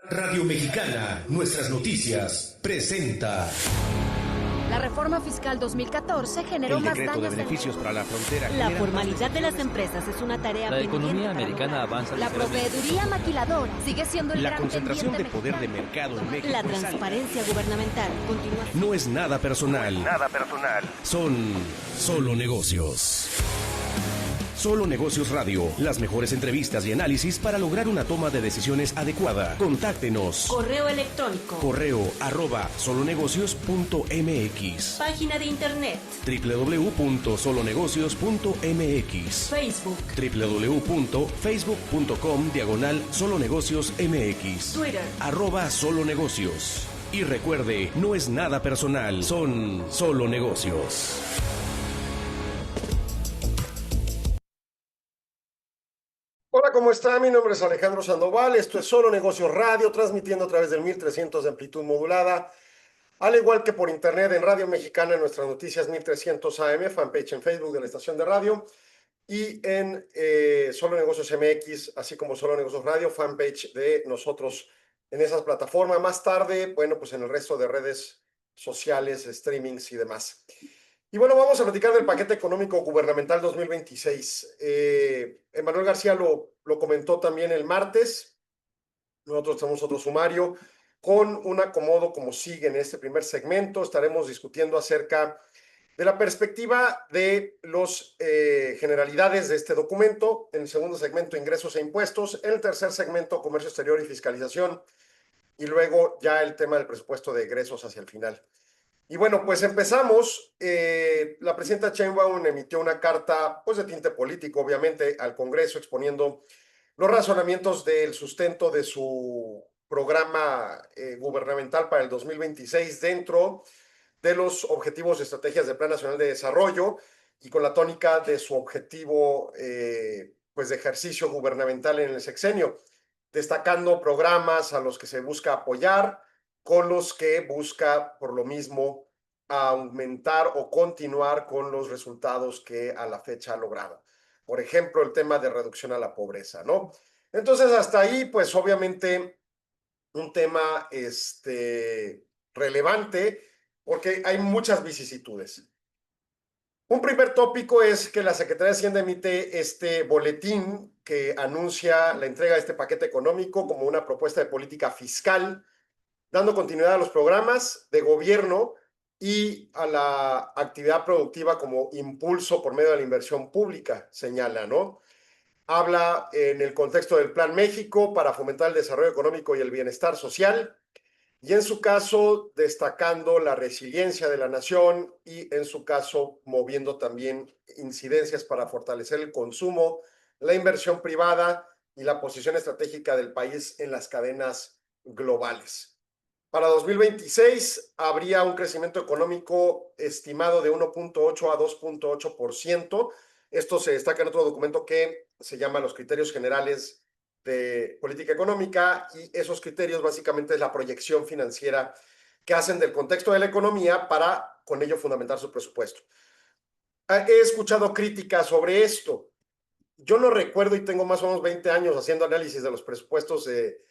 Radio Mexicana, nuestras noticias, presenta. La reforma fiscal 2014 generó El más decreto daños de beneficios para la frontera. La formalidad de las empresas es una tarea La pendiente economía para americana lograr. avanza. La proveeduría maquiladora sigue siendo el La gran concentración de pendiente poder de mexicano. mercado en México. La es alta. transparencia gubernamental continúa. No es nada personal. Nada personal. Son solo negocios. Solo Negocios Radio. Las mejores entrevistas y análisis para lograr una toma de decisiones adecuada. Contáctenos. Correo electrónico. Correo@solonegocios.mx. Página de internet. www.solonegocios.mx. Facebook. www.facebook.com/solonegociosmx. Twitter. @solonegocios. Y recuerde, no es nada personal, son solo negocios. Hola, ¿cómo está? Mi nombre es Alejandro Sandoval, esto es Solo Negocios Radio, transmitiendo a través del 1300 de amplitud modulada, al igual que por internet en Radio Mexicana, en nuestras noticias 1300 AM, fanpage en Facebook de la estación de radio, y en Solo Negocios MX, así como Solo Negocios Radio, fanpage de nosotros en esas plataformas. Más tarde, bueno, pues en el resto de redes sociales, streamings y demás. Y bueno, vamos a platicar del paquete económico gubernamental 2026. Emanuel García lo comentó también el martes. Nosotros tenemos otro sumario con un acomodo como sigue en este primer segmento. Estaremos discutiendo acerca de la perspectiva de las generalidades de este documento. En el segundo segmento, ingresos e impuestos. En el tercer segmento, comercio exterior y fiscalización. Y luego ya el tema del presupuesto de egresos hacia el final. Y bueno, pues empezamos. La presidenta Sheinbaum emitió una carta, pues de tinte político, obviamente, al Congreso, exponiendo los razonamientos del sustento de su programa gubernamental para el 2026 dentro de los objetivos y estrategias del Plan Nacional de Desarrollo y con la tónica de su objetivo pues de ejercicio gubernamental en el sexenio, destacando programas a los que se busca apoyar, con los que busca, por lo mismo, aumentar o continuar con los resultados que a la fecha ha logrado. Por ejemplo, el tema de reducción a la pobreza, ¿no? Entonces, hasta ahí, pues obviamente, un tema relevante, porque hay muchas vicisitudes. Un primer tópico es que la Secretaría de Hacienda emite este boletín que anuncia la entrega de este paquete económico como una propuesta de política fiscal, dando continuidad a los programas de gobierno y a la actividad productiva como impulso por medio de la inversión pública, señala, ¿no? Habla en el contexto del Plan México para fomentar el desarrollo económico y el bienestar social, y en su caso destacando la resiliencia de la nación y en su caso moviendo también incidencias para fortalecer el consumo, la inversión privada y la posición estratégica del país en las cadenas globales. Para 2026 habría un crecimiento económico estimado de 1.8 a 2.8%. Esto se destaca en otro documento que se llama los criterios generales de política económica, y esos criterios básicamente es la proyección financiera que hacen del contexto de la economía para con ello fundamentar su presupuesto. He escuchado críticas sobre esto. Yo no recuerdo, y tengo más o menos 20 años haciendo análisis de los presupuestos de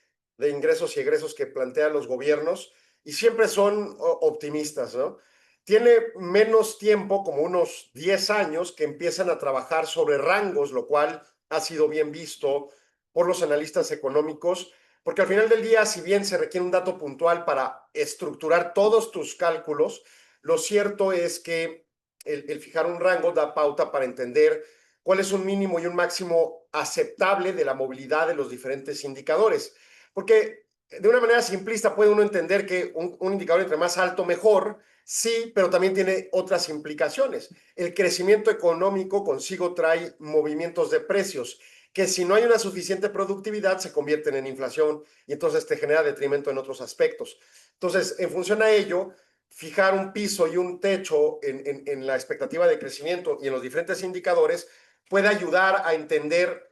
ingresos y egresos que plantean los gobiernos, y siempre son optimistas, ¿no? Tiene menos tiempo, como unos 10 años, que empiezan a trabajar sobre rangos, lo cual ha sido bien visto por los analistas económicos, porque al final del día, si bien se requiere un dato puntual para estructurar todos tus cálculos, lo cierto es que el fijar un rango da pauta para entender cuál es un mínimo y un máximo aceptable de la movilidad de los diferentes indicadores. Porque de una manera simplista puede uno entender que un indicador entre más alto mejor, sí, pero también tiene otras implicaciones. El crecimiento económico consigo trae movimientos de precios, que si no hay una suficiente productividad se convierten en inflación y entonces te genera detrimento en otros aspectos. Entonces, en función a ello, fijar un piso y un techo en la expectativa de crecimiento y en los diferentes indicadores puede ayudar a entender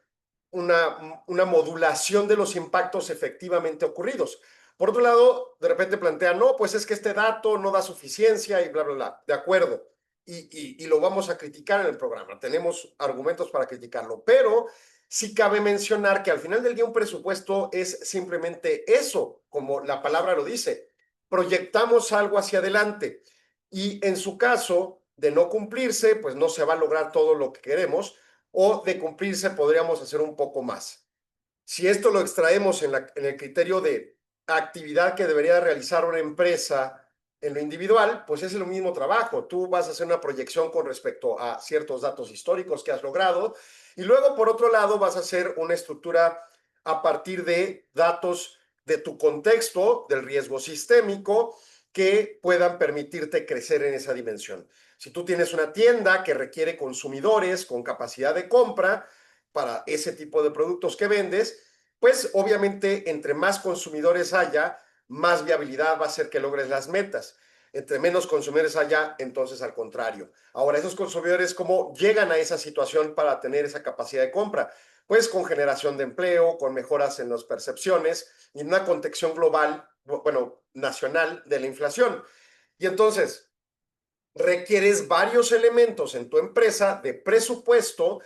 una modulación de los impactos efectivamente ocurridos. Por otro lado, de repente plantean, no, pues es que este dato no da suficiencia y bla, bla, bla. De acuerdo. Y lo vamos a criticar en el programa. Tenemos argumentos para criticarlo. Pero sí cabe mencionar que al final del día un presupuesto es simplemente eso, como la palabra lo dice, proyectamos algo hacia adelante y en su caso de no cumplirse, pues no se va a lograr todo lo que queremos o de cumplirse podríamos hacer un poco más. Si esto lo extraemos en el criterio de actividad que debería realizar una empresa en lo individual, pues es el mismo trabajo. Tú vas a hacer una proyección con respecto a ciertos datos históricos que has logrado y luego, por otro lado, vas a hacer una estructura a partir de datos de tu contexto, del riesgo sistémico, que puedan permitirte crecer en esa dimensión. Si tú tienes una tienda que requiere consumidores con capacidad de compra para ese tipo de productos que vendes, pues obviamente entre más consumidores haya, más viabilidad va a ser que logres las metas. Entre menos consumidores haya, entonces al contrario. Ahora, esos consumidores, ¿cómo llegan a esa situación para tener esa capacidad de compra? Pues con generación de empleo, con mejoras en las percepciones y una contención global, bueno, nacional de la inflación. Y entonces, requieres varios elementos en tu empresa de presupuesto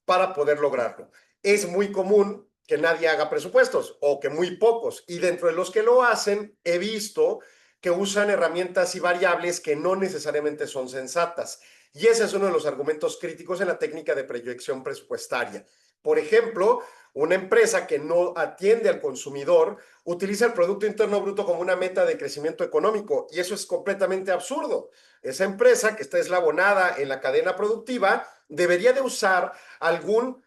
para poder lograrlo. Es muy común que nadie haga presupuestos o que muy pocos. Y dentro de los que lo hacen, he visto que usan herramientas y variables que no necesariamente son sensatas. Y ese es uno de los argumentos críticos en la técnica de proyección presupuestaria. Por ejemplo, una empresa que no atiende al consumidor utiliza el Producto Interno Bruto como una meta de crecimiento económico y eso es completamente absurdo. Esa empresa que está eslabonada en la cadena productiva debería de usar algún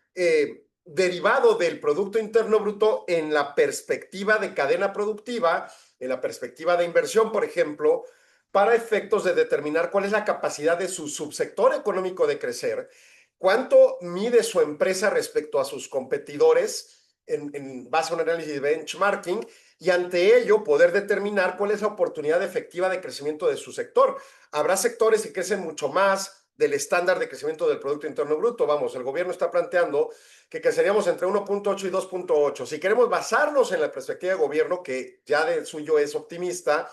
derivado del Producto Interno Bruto en la perspectiva de cadena productiva, en la perspectiva de inversión, por ejemplo, para efectos de determinar cuál es la capacidad de su subsector económico de crecer, cuánto mide su empresa respecto a sus competidores en base a un análisis de benchmarking y ante ello poder determinar cuál es la oportunidad efectiva de crecimiento de su sector. Habrá sectores que crecen mucho más del estándar de crecimiento del Producto Interno Bruto. Vamos, el gobierno está planteando que creceríamos entre 1.8 y 2.8. Si queremos basarnos en la perspectiva de gobierno, que ya de suyo es optimista,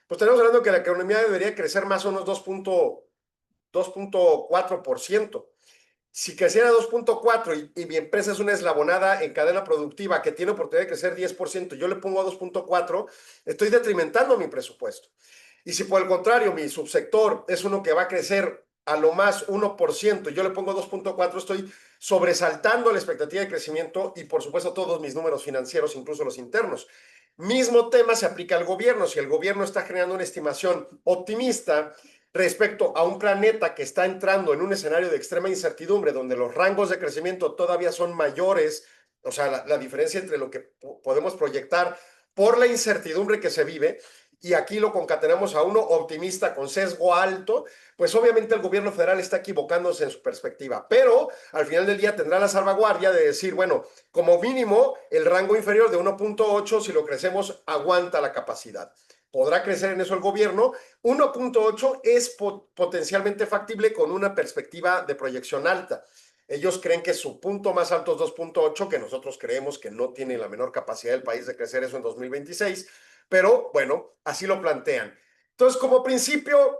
pues tenemos hablando que la economía debería crecer más o menos 2.4%. Si creciera 2.4 y mi empresa es una eslabonada en cadena productiva que tiene oportunidad de crecer 10%, yo le pongo a 2.4, estoy detrimentando mi presupuesto. Y si por el contrario mi subsector es uno que va a crecer a lo más 1%, yo le pongo 2.4, estoy sobresaltando la expectativa de crecimiento y por supuesto todos mis números financieros, incluso los internos. Mismo tema se aplica al gobierno. Si el gobierno está generando una estimación optimista respecto a un planeta que está entrando en un escenario de extrema incertidumbre, donde los rangos de crecimiento todavía son mayores, o sea, la diferencia entre lo que podemos proyectar por la incertidumbre que se vive, y aquí lo concatenamos a uno optimista con sesgo alto, pues obviamente el gobierno federal está equivocándose en su perspectiva, pero al final del día tendrá la salvaguardia de decir, bueno, como mínimo el rango inferior de 1.8, si lo crecemos, aguanta la capacidad. Podrá crecer en eso el gobierno. 1.8 es potencialmente factible con una perspectiva de proyección alta. Ellos creen que su punto más alto es 2.8, que nosotros creemos que no tiene la menor capacidad del país de crecer eso en 2026, pero bueno, así lo plantean. Entonces, como principio,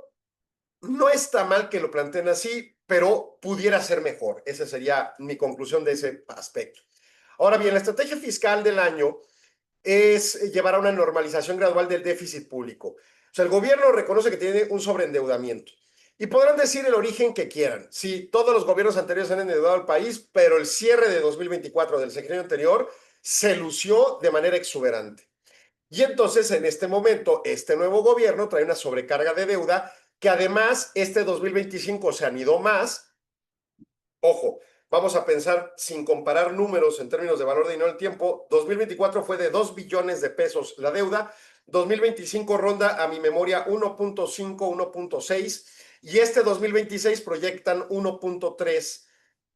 no está mal que lo planteen así, pero pudiera ser mejor. Esa sería mi conclusión de ese aspecto. Ahora bien, la estrategia fiscal del año es llevar a una normalización gradual del déficit público. O sea, el gobierno reconoce que tiene un sobreendeudamiento. Y podrán decir el origen que quieran. Sí, todos los gobiernos anteriores han endeudado al país, pero el cierre de 2024 del sexenio anterior se lució de manera exuberante. Y entonces, en este momento, este nuevo gobierno trae una sobrecarga de deuda que además este 2025 se anidó más. Ojo, vamos a pensar sin comparar números en términos de valor de dinero del tiempo. 2024 fue de 2 billones de pesos la deuda. 2025 ronda a mi memoria 1.5, 1.6 y este 2026 proyectan 1.3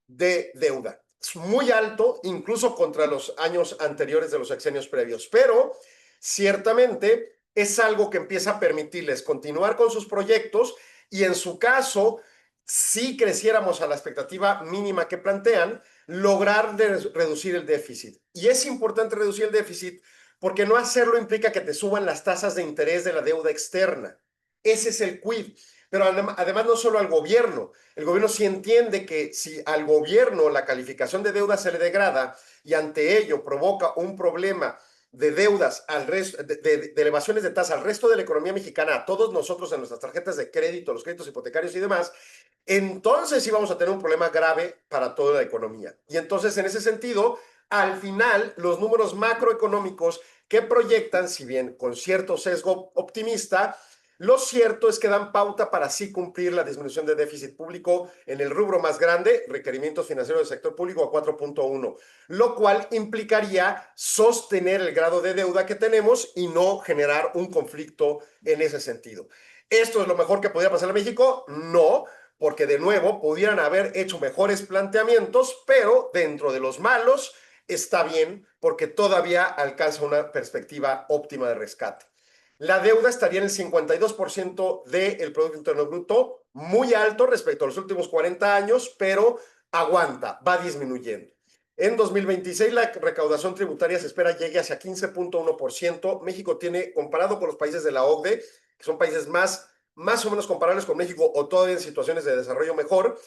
de deuda. Es muy alto, incluso contra los años anteriores de los sexenios previos, pero ciertamente es algo que empieza a permitirles continuar con sus proyectos y en su caso, si creciéramos a la expectativa mínima que plantean, lograr reducir el déficit. Y es importante reducir el déficit porque no hacerlo implica que te suban las tasas de interés de la deuda externa. Ese es el quid. Pero además no solo al gobierno. El gobierno sí entiende que si al gobierno la calificación de deuda se le degrada y ante ello provoca un problema de deudas al resto, de elevaciones de tasa al resto de la economía mexicana, a todos nosotros en nuestras tarjetas de crédito, los créditos hipotecarios y demás, entonces sí vamos a tener un problema grave para toda la economía. Y entonces, en ese sentido, al final, los números macroeconómicos que proyectan, si bien con cierto sesgo optimista, lo cierto es que dan pauta para sí cumplir la disminución de déficit público en el rubro más grande, requerimientos financieros del sector público, a 4.1, lo cual implicaría sostener el grado de deuda que tenemos y no generar un conflicto en ese sentido. ¿Esto es lo mejor que podría pasar a México? No, porque de nuevo pudieran haber hecho mejores planteamientos, pero dentro de los malos está bien porque todavía alcanza una perspectiva óptima de rescate. La deuda estaría en el 52% del Producto Interno Bruto, muy alto respecto a los últimos 40 años, pero aguanta, va disminuyendo. En 2026 la recaudación tributaria se espera llegue hacia 15.1%. México tiene, comparado con los países de la OCDE, que son países más o menos comparables con México o todavía en situaciones de desarrollo mejor,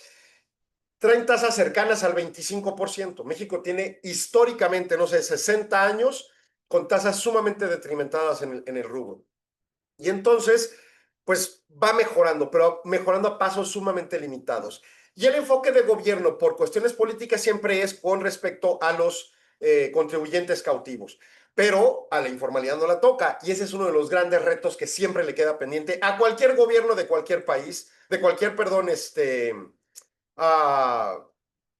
traen tasas cercanas al 25%. México tiene históricamente, no sé, 60 años con tasas sumamente detrimentadas en el rubro. Y entonces, pues va mejorando, pero mejorando a pasos sumamente limitados. Y el enfoque de gobierno por cuestiones políticas siempre es con respecto a los contribuyentes cautivos. Pero a la informalidad no la toca. Y ese es uno de los grandes retos que siempre le queda pendiente a cualquier gobierno de cualquier país, de cualquier, perdón,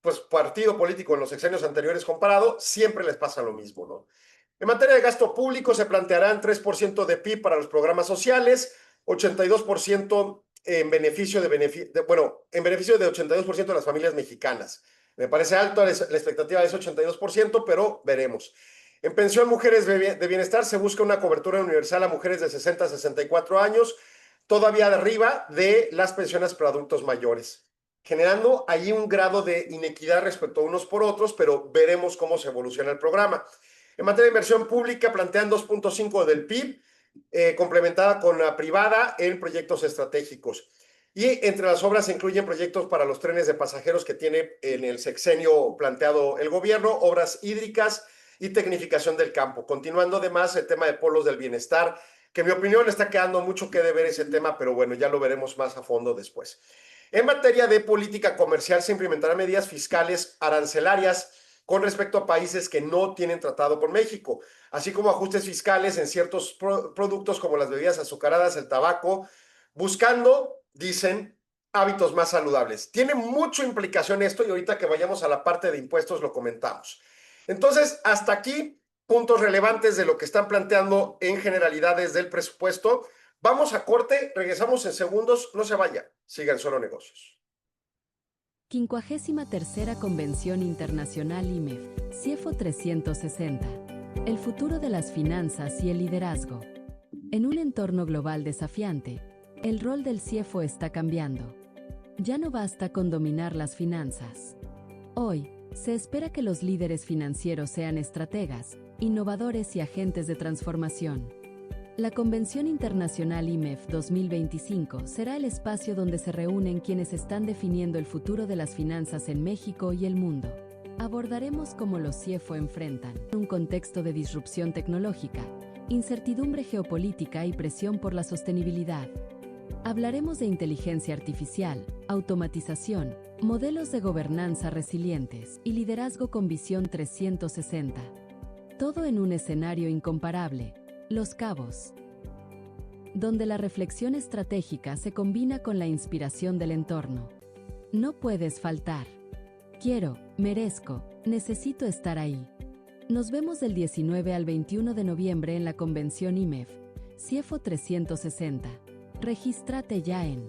pues partido político en los sexenios anteriores comparado, siempre les pasa lo mismo, ¿no? En materia de gasto público se plantearán 3% de PIB para los programas sociales, 82% en beneficio en beneficio de 82% de las familias mexicanas. Me parece alto, la expectativa es 82%, pero veremos. En pensión mujeres de bienestar se busca una cobertura universal a mujeres de 60 a 64 años, todavía de arriba de las pensiones para adultos mayores, generando ahí un grado de inequidad respecto a unos por otros, pero veremos cómo se evoluciona el programa. En materia de inversión pública, plantean 2.5 del PIB, complementada con la privada en proyectos estratégicos. Y entre las obras se incluyen proyectos para los trenes de pasajeros que tiene en el sexenio planteado el gobierno, obras hídricas y tecnificación del campo. Continuando además el tema de polos del bienestar, que en mi opinión está quedando mucho que deber ese tema, pero bueno, ya lo veremos más a fondo después. En materia de política comercial se implementarán medidas fiscales arancelarias con respecto a países que no tienen tratado con México, así como ajustes fiscales en ciertos productos como las bebidas azucaradas, el tabaco, buscando, dicen, hábitos más saludables. Tiene mucha implicación esto y ahorita que vayamos a la parte de impuestos lo comentamos. Entonces, hasta aquí, puntos relevantes de lo que están planteando en generalidades del presupuesto. Vamos a corte, regresamos en segundos, no se vaya, sigan Solo Negocios. 53ª Convención Internacional IMEF, CIEFO 360. El futuro de las finanzas y el liderazgo. En un entorno global desafiante, el rol del CIEFO está cambiando. Ya no basta con dominar las finanzas. Hoy, se espera que los líderes financieros sean estrategas, innovadores y agentes de transformación. La Convención Internacional IMEF 2025 será el espacio donde se reúnen quienes están definiendo el futuro de las finanzas en México y el mundo. Abordaremos cómo los CIEFO enfrentan un contexto de disrupción tecnológica, incertidumbre geopolítica y presión por la sostenibilidad. Hablaremos de inteligencia artificial, automatización, modelos de gobernanza resilientes y liderazgo con visión 360. Todo en un escenario incomparable. Los Cabos, donde la reflexión estratégica se combina con la inspiración del entorno. No puedes faltar. Quiero, merezco, necesito estar ahí. Nos vemos del 19 al 21 de noviembre en la Convención IMEF, CIEFO 360. Regístrate ya en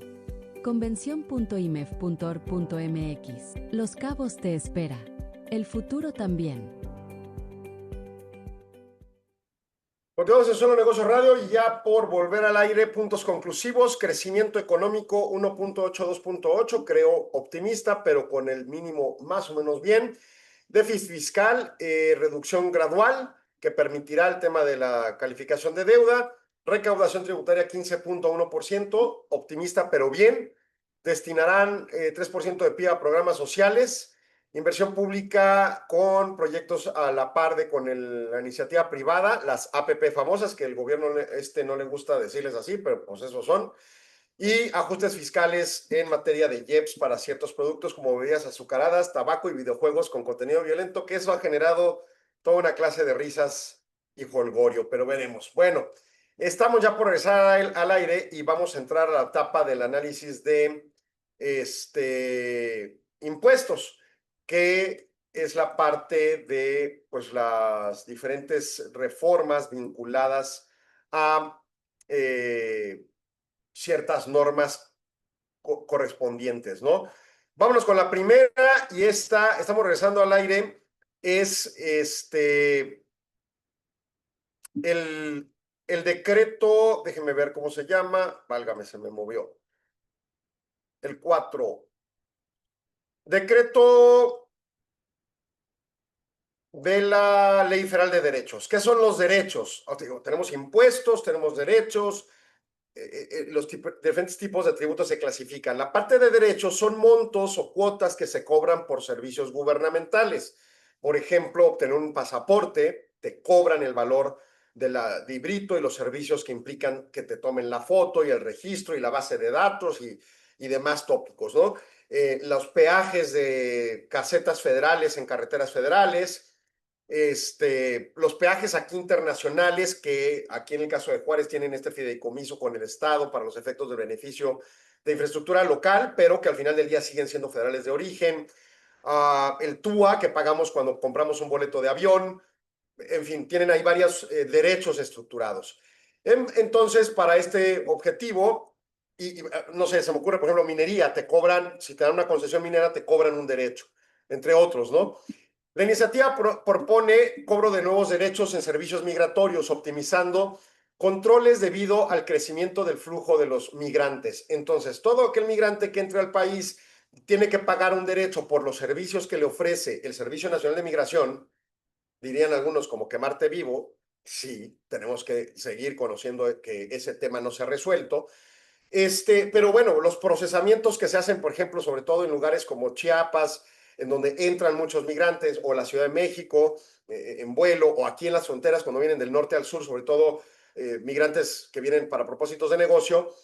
convención.imef.org.mx. Los Cabos te espera. El futuro también. Continuamos en Solo Negocios Radio y ya por volver al aire, puntos conclusivos, crecimiento económico 1.8, 2.8, creo optimista, pero con el mínimo más o menos bien. Déficit fiscal, reducción gradual que permitirá el tema de la calificación de deuda. recaudación tributaria 15.1%, optimista pero bien. Destinarán 3% de PIB a programas sociales, inversión pública con proyectos a la par de con la iniciativa privada, las APP famosas, que el gobierno no le gusta decirles así, pero pues esos son, y ajustes fiscales en materia de IEPS para ciertos productos como bebidas azucaradas, tabaco y videojuegos con contenido violento, que eso ha generado toda una clase de risas y jolgorio, pero veremos. Bueno, estamos ya por regresar al aire y vamos a entrar a la etapa del análisis de impuestos, que es la parte de pues, las diferentes reformas vinculadas a ciertas normas correspondientes, ¿no? Vámonos con la primera y estamos regresando al aire, es el decreto, déjenme ver cómo se llama, válgame, se me movió. El 4. Decreto de la Ley Federal de Derechos. ¿Qué son los derechos? Tenemos impuestos, tenemos derechos, los diferentes tipos de tributos se clasifican. La parte de derechos son montos o cuotas que se cobran por servicios gubernamentales. Por ejemplo, obtener un pasaporte, te cobran el valor de librito y los servicios que implican que te tomen la foto y el registro y la base de datos y demás tópicos, ¿no? Los peajes de casetas federales en carreteras federales, los peajes aquí internacionales, que aquí en el caso de Juárez tienen este fideicomiso con el Estado para los efectos del beneficio de infraestructura local, pero que al final del día siguen siendo federales de origen. El TUA que pagamos cuando compramos un boleto de avión. En fin, tienen ahí varios derechos estructurados. Entonces, para este objetivo, no sé, se me ocurre, por ejemplo, minería, te cobran, si te dan una concesión minera, te cobran un derecho, entre otros, ¿no? La iniciativa propone cobro de nuevos derechos en servicios migratorios, optimizando controles debido al crecimiento del flujo de los migrantes. Entonces, todo aquel migrante que entre al país tiene que pagar un derecho por los servicios que le ofrece el Servicio Nacional de Migración. Dirían algunos como quemarte vivo. Sí, tenemos que seguir conociendo que ese tema no se ha resuelto. Pero bueno, los procesamientos que se hacen, por ejemplo, sobre todo en lugares como Chiapas, en donde entran muchos migrantes, o la Ciudad de México, en vuelo, o aquí en las fronteras, cuando vienen del norte al sur, sobre todo migrantes que vienen para propósitos de negocio,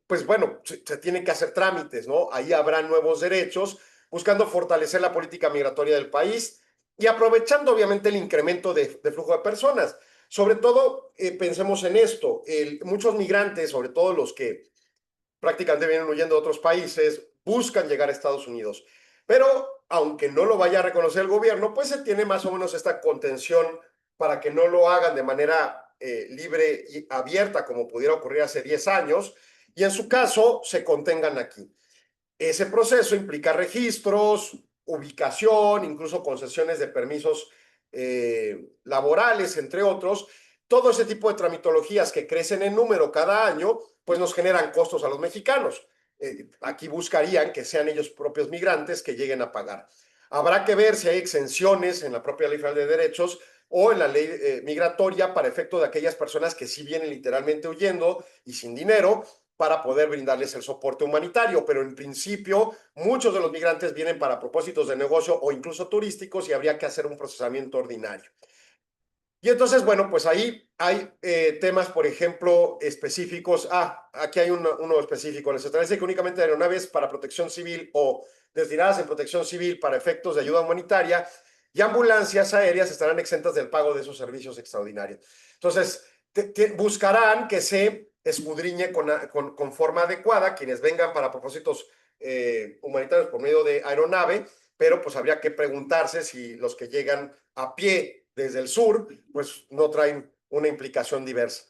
pues bueno, se tienen que hacer trámites, ¿no? Ahí habrá nuevos derechos, buscando fortalecer la política migratoria del país y aprovechando obviamente el incremento de flujo de personas. Sobre todo, pensemos en esto, muchos migrantes, sobre todo los que prácticamente vienen huyendo de otros países, buscan llegar a Estados Unidos. Pero, aunque no lo vaya a reconocer el gobierno, pues se tiene más o menos esta contención para que no lo hagan de manera libre y abierta como pudiera ocurrir hace 10 años, y en su caso se contengan aquí. Ese proceso implica registros, ubicación, incluso concesiones de permisos laborales, entre otros. Todo ese tipo de tramitologías que crecen en número cada año, pues nos generan costos a los mexicanos. Aquí buscarían que sean ellos propios migrantes que lleguen a pagar. Habrá que ver si hay exenciones en la propia Ley Federal de Derechos o en la ley migratoria para efecto de aquellas personas que sí vienen literalmente huyendo y sin dinero, para poder brindarles el soporte humanitario, pero en principio muchos de los migrantes vienen para propósitos de negocio o incluso turísticos y habría que hacer un procesamiento ordinario. Y entonces, bueno, pues ahí hay temas, por ejemplo, específicos. Aquí hay uno específico. Les establece que únicamente aeronaves para protección civil o destinadas en protección civil para efectos de ayuda humanitaria y ambulancias aéreas estarán exentas del pago de esos servicios extraordinarios. Entonces, buscarán que se escudriñe con forma adecuada quienes vengan para propósitos humanitarios por medio de aeronave, pero pues habría que preguntarse si los que llegan a pie desde el sur, pues no traen una implicación diversa.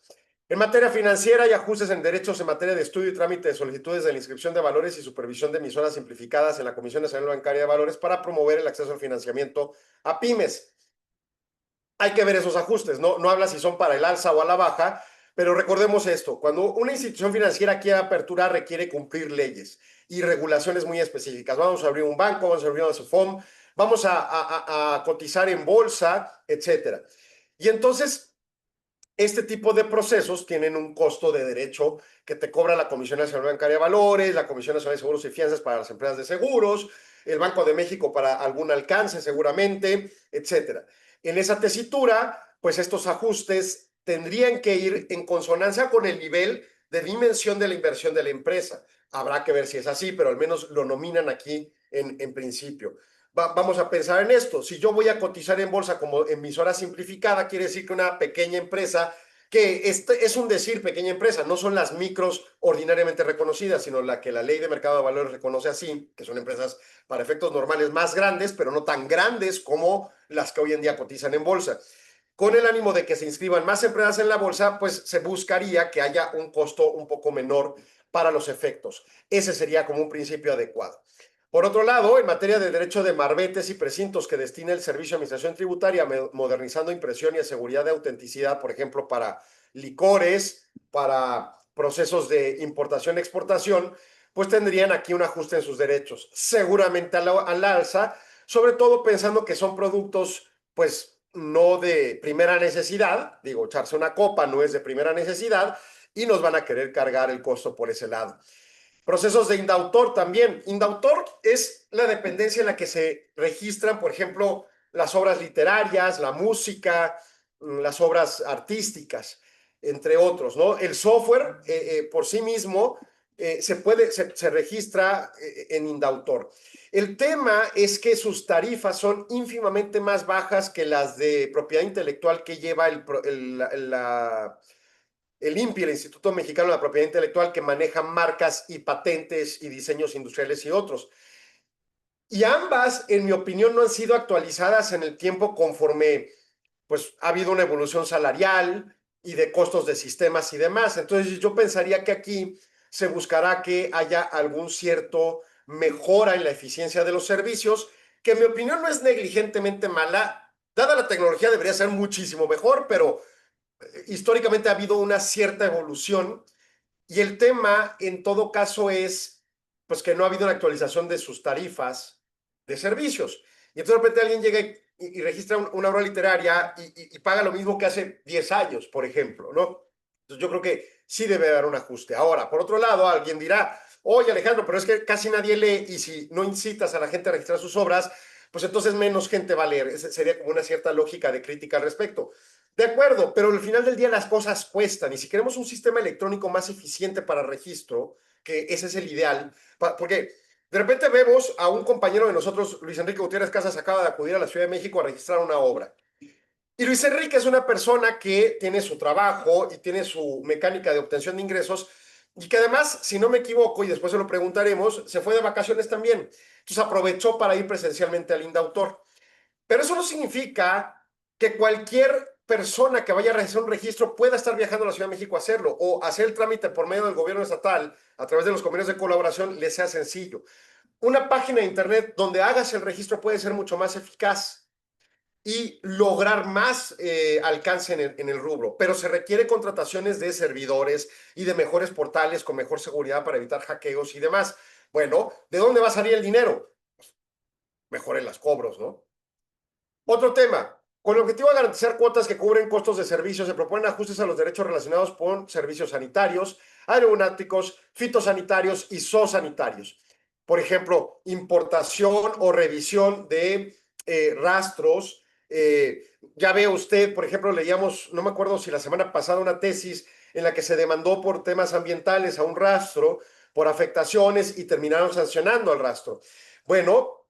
En materia financiera hay ajustes en derechos en materia de estudio y trámite de solicitudes de la inscripción de valores y supervisión de emisoras simplificadas en la Comisión Nacional Bancaria de Valores para promover el acceso al financiamiento a pymes. Hay que ver esos ajustes, no habla si son para el alza o a la baja, pero recordemos esto, cuando una institución financiera quiere aperturar requiere cumplir leyes y regulaciones muy específicas. Vamos a abrir un banco, vamos a abrir una SOFOM, vamos a cotizar en bolsa, etcétera. Y entonces, Este tipo de procesos tienen un costo de derecho que te cobra la Comisión Nacional Bancaria de Valores, la Comisión Nacional de Seguros y Fianzas para las empresas de seguros, el Banco de México para algún alcance seguramente, etcétera. En esa tesitura, pues estos ajustes tendrían que ir en consonancia con el nivel de dimensión de la inversión de la empresa. Habrá que ver si es así, pero al menos lo nominan aquí en principio. Vamos a pensar en esto. Si yo voy a cotizar en bolsa como emisora simplificada, quiere decir que una pequeña empresa, que es un decir pequeña empresa, no son las micros ordinariamente reconocidas, sino la que la ley de mercado de valores reconoce así, que son empresas para efectos normales más grandes, pero no tan grandes como las que hoy en día cotizan en bolsa. Con el ánimo de que se inscriban más empresas en la bolsa, pues se buscaría que haya un costo un poco menor para los efectos. Ese sería como un principio adecuado. Por otro lado, en materia de derecho de marbetes y precintos que destina el Servicio de Administración Tributaria, modernizando impresión y seguridad de autenticidad, por ejemplo, para licores, para procesos de importación-exportación, pues tendrían aquí un ajuste en sus derechos, seguramente al alza, sobre todo pensando que son productos, pues, no de primera necesidad, digo, echarse una copa no es de primera necesidad, y nos van a querer cargar el costo por ese lado. Procesos de indautor también. Indautor es la dependencia en la que se registran, por ejemplo, las obras literarias, la música, las obras artísticas, entre otros, ¿no? El software por sí mismo se registra en indautor. El tema es que sus tarifas son ínfimamente más bajas que las de propiedad intelectual que lleva el INPI, el Instituto Mexicano de la Propiedad Intelectual, que maneja marcas y patentes y diseños industriales y otros. Y ambas, en mi opinión, no han sido actualizadas en el tiempo conforme pues, ha habido una evolución salarial y de costos de sistemas y demás. Entonces, yo pensaría que aquí se buscará que haya algún cierto mejora en la eficiencia de los servicios, que en mi opinión no es negligentemente mala. Dada la tecnología, debería ser muchísimo mejor, pero históricamente ha habido una cierta evolución y el tema en todo caso es pues que no ha habido una actualización de sus tarifas de servicios. Y entonces de repente alguien llega y registra una obra literaria y paga lo mismo que hace 10 años, por ejemplo, ¿no? Entonces yo creo que sí debe haber un ajuste. Ahora, por otro lado, alguien dirá, oye Alejandro, pero es que casi nadie lee y si no incitas a la gente a registrar sus obras, pues entonces menos gente va a leer. Esa sería como una cierta lógica de crítica al respecto. De acuerdo, pero al final del día las cosas cuestan y si queremos un sistema electrónico más eficiente para registro, que ese es el ideal, porque de repente vemos a un compañero de nosotros, Luis Enrique Gutiérrez Casas, acaba de acudir a la Ciudad de México a registrar una obra. Y Luis Enrique es una persona que tiene su trabajo y tiene su mecánica de obtención de ingresos y que además, si no me equivoco, y después se lo preguntaremos, se fue de vacaciones también. Entonces aprovechó para ir presencialmente al Indautor. Pero eso no significa que cualquier persona que vaya a realizar un registro pueda estar viajando a la Ciudad de México a hacerlo o hacer el trámite por medio del gobierno estatal a través de los convenios de colaboración le sea sencillo. Una página de internet donde hagas el registro puede ser mucho más eficaz y lograr más alcance en el rubro, pero se requiere contrataciones de servidores y de mejores portales con mejor seguridad para evitar hackeos y demás. Bueno, ¿de dónde va a salir el dinero? Mejoren los cobros, ¿no? Otro tema. Con el objetivo de garantizar cuotas que cubren costos de servicios, se proponen ajustes a los derechos relacionados con servicios sanitarios, aeronáuticos, fitosanitarios y zoosanitarios. Por ejemplo, importación o revisión de rastros. Ya ve usted, por ejemplo, leíamos, no me acuerdo si la semana pasada, una tesis en la que se demandó por temas ambientales a un rastro por afectaciones y terminaron sancionando al rastro. Bueno,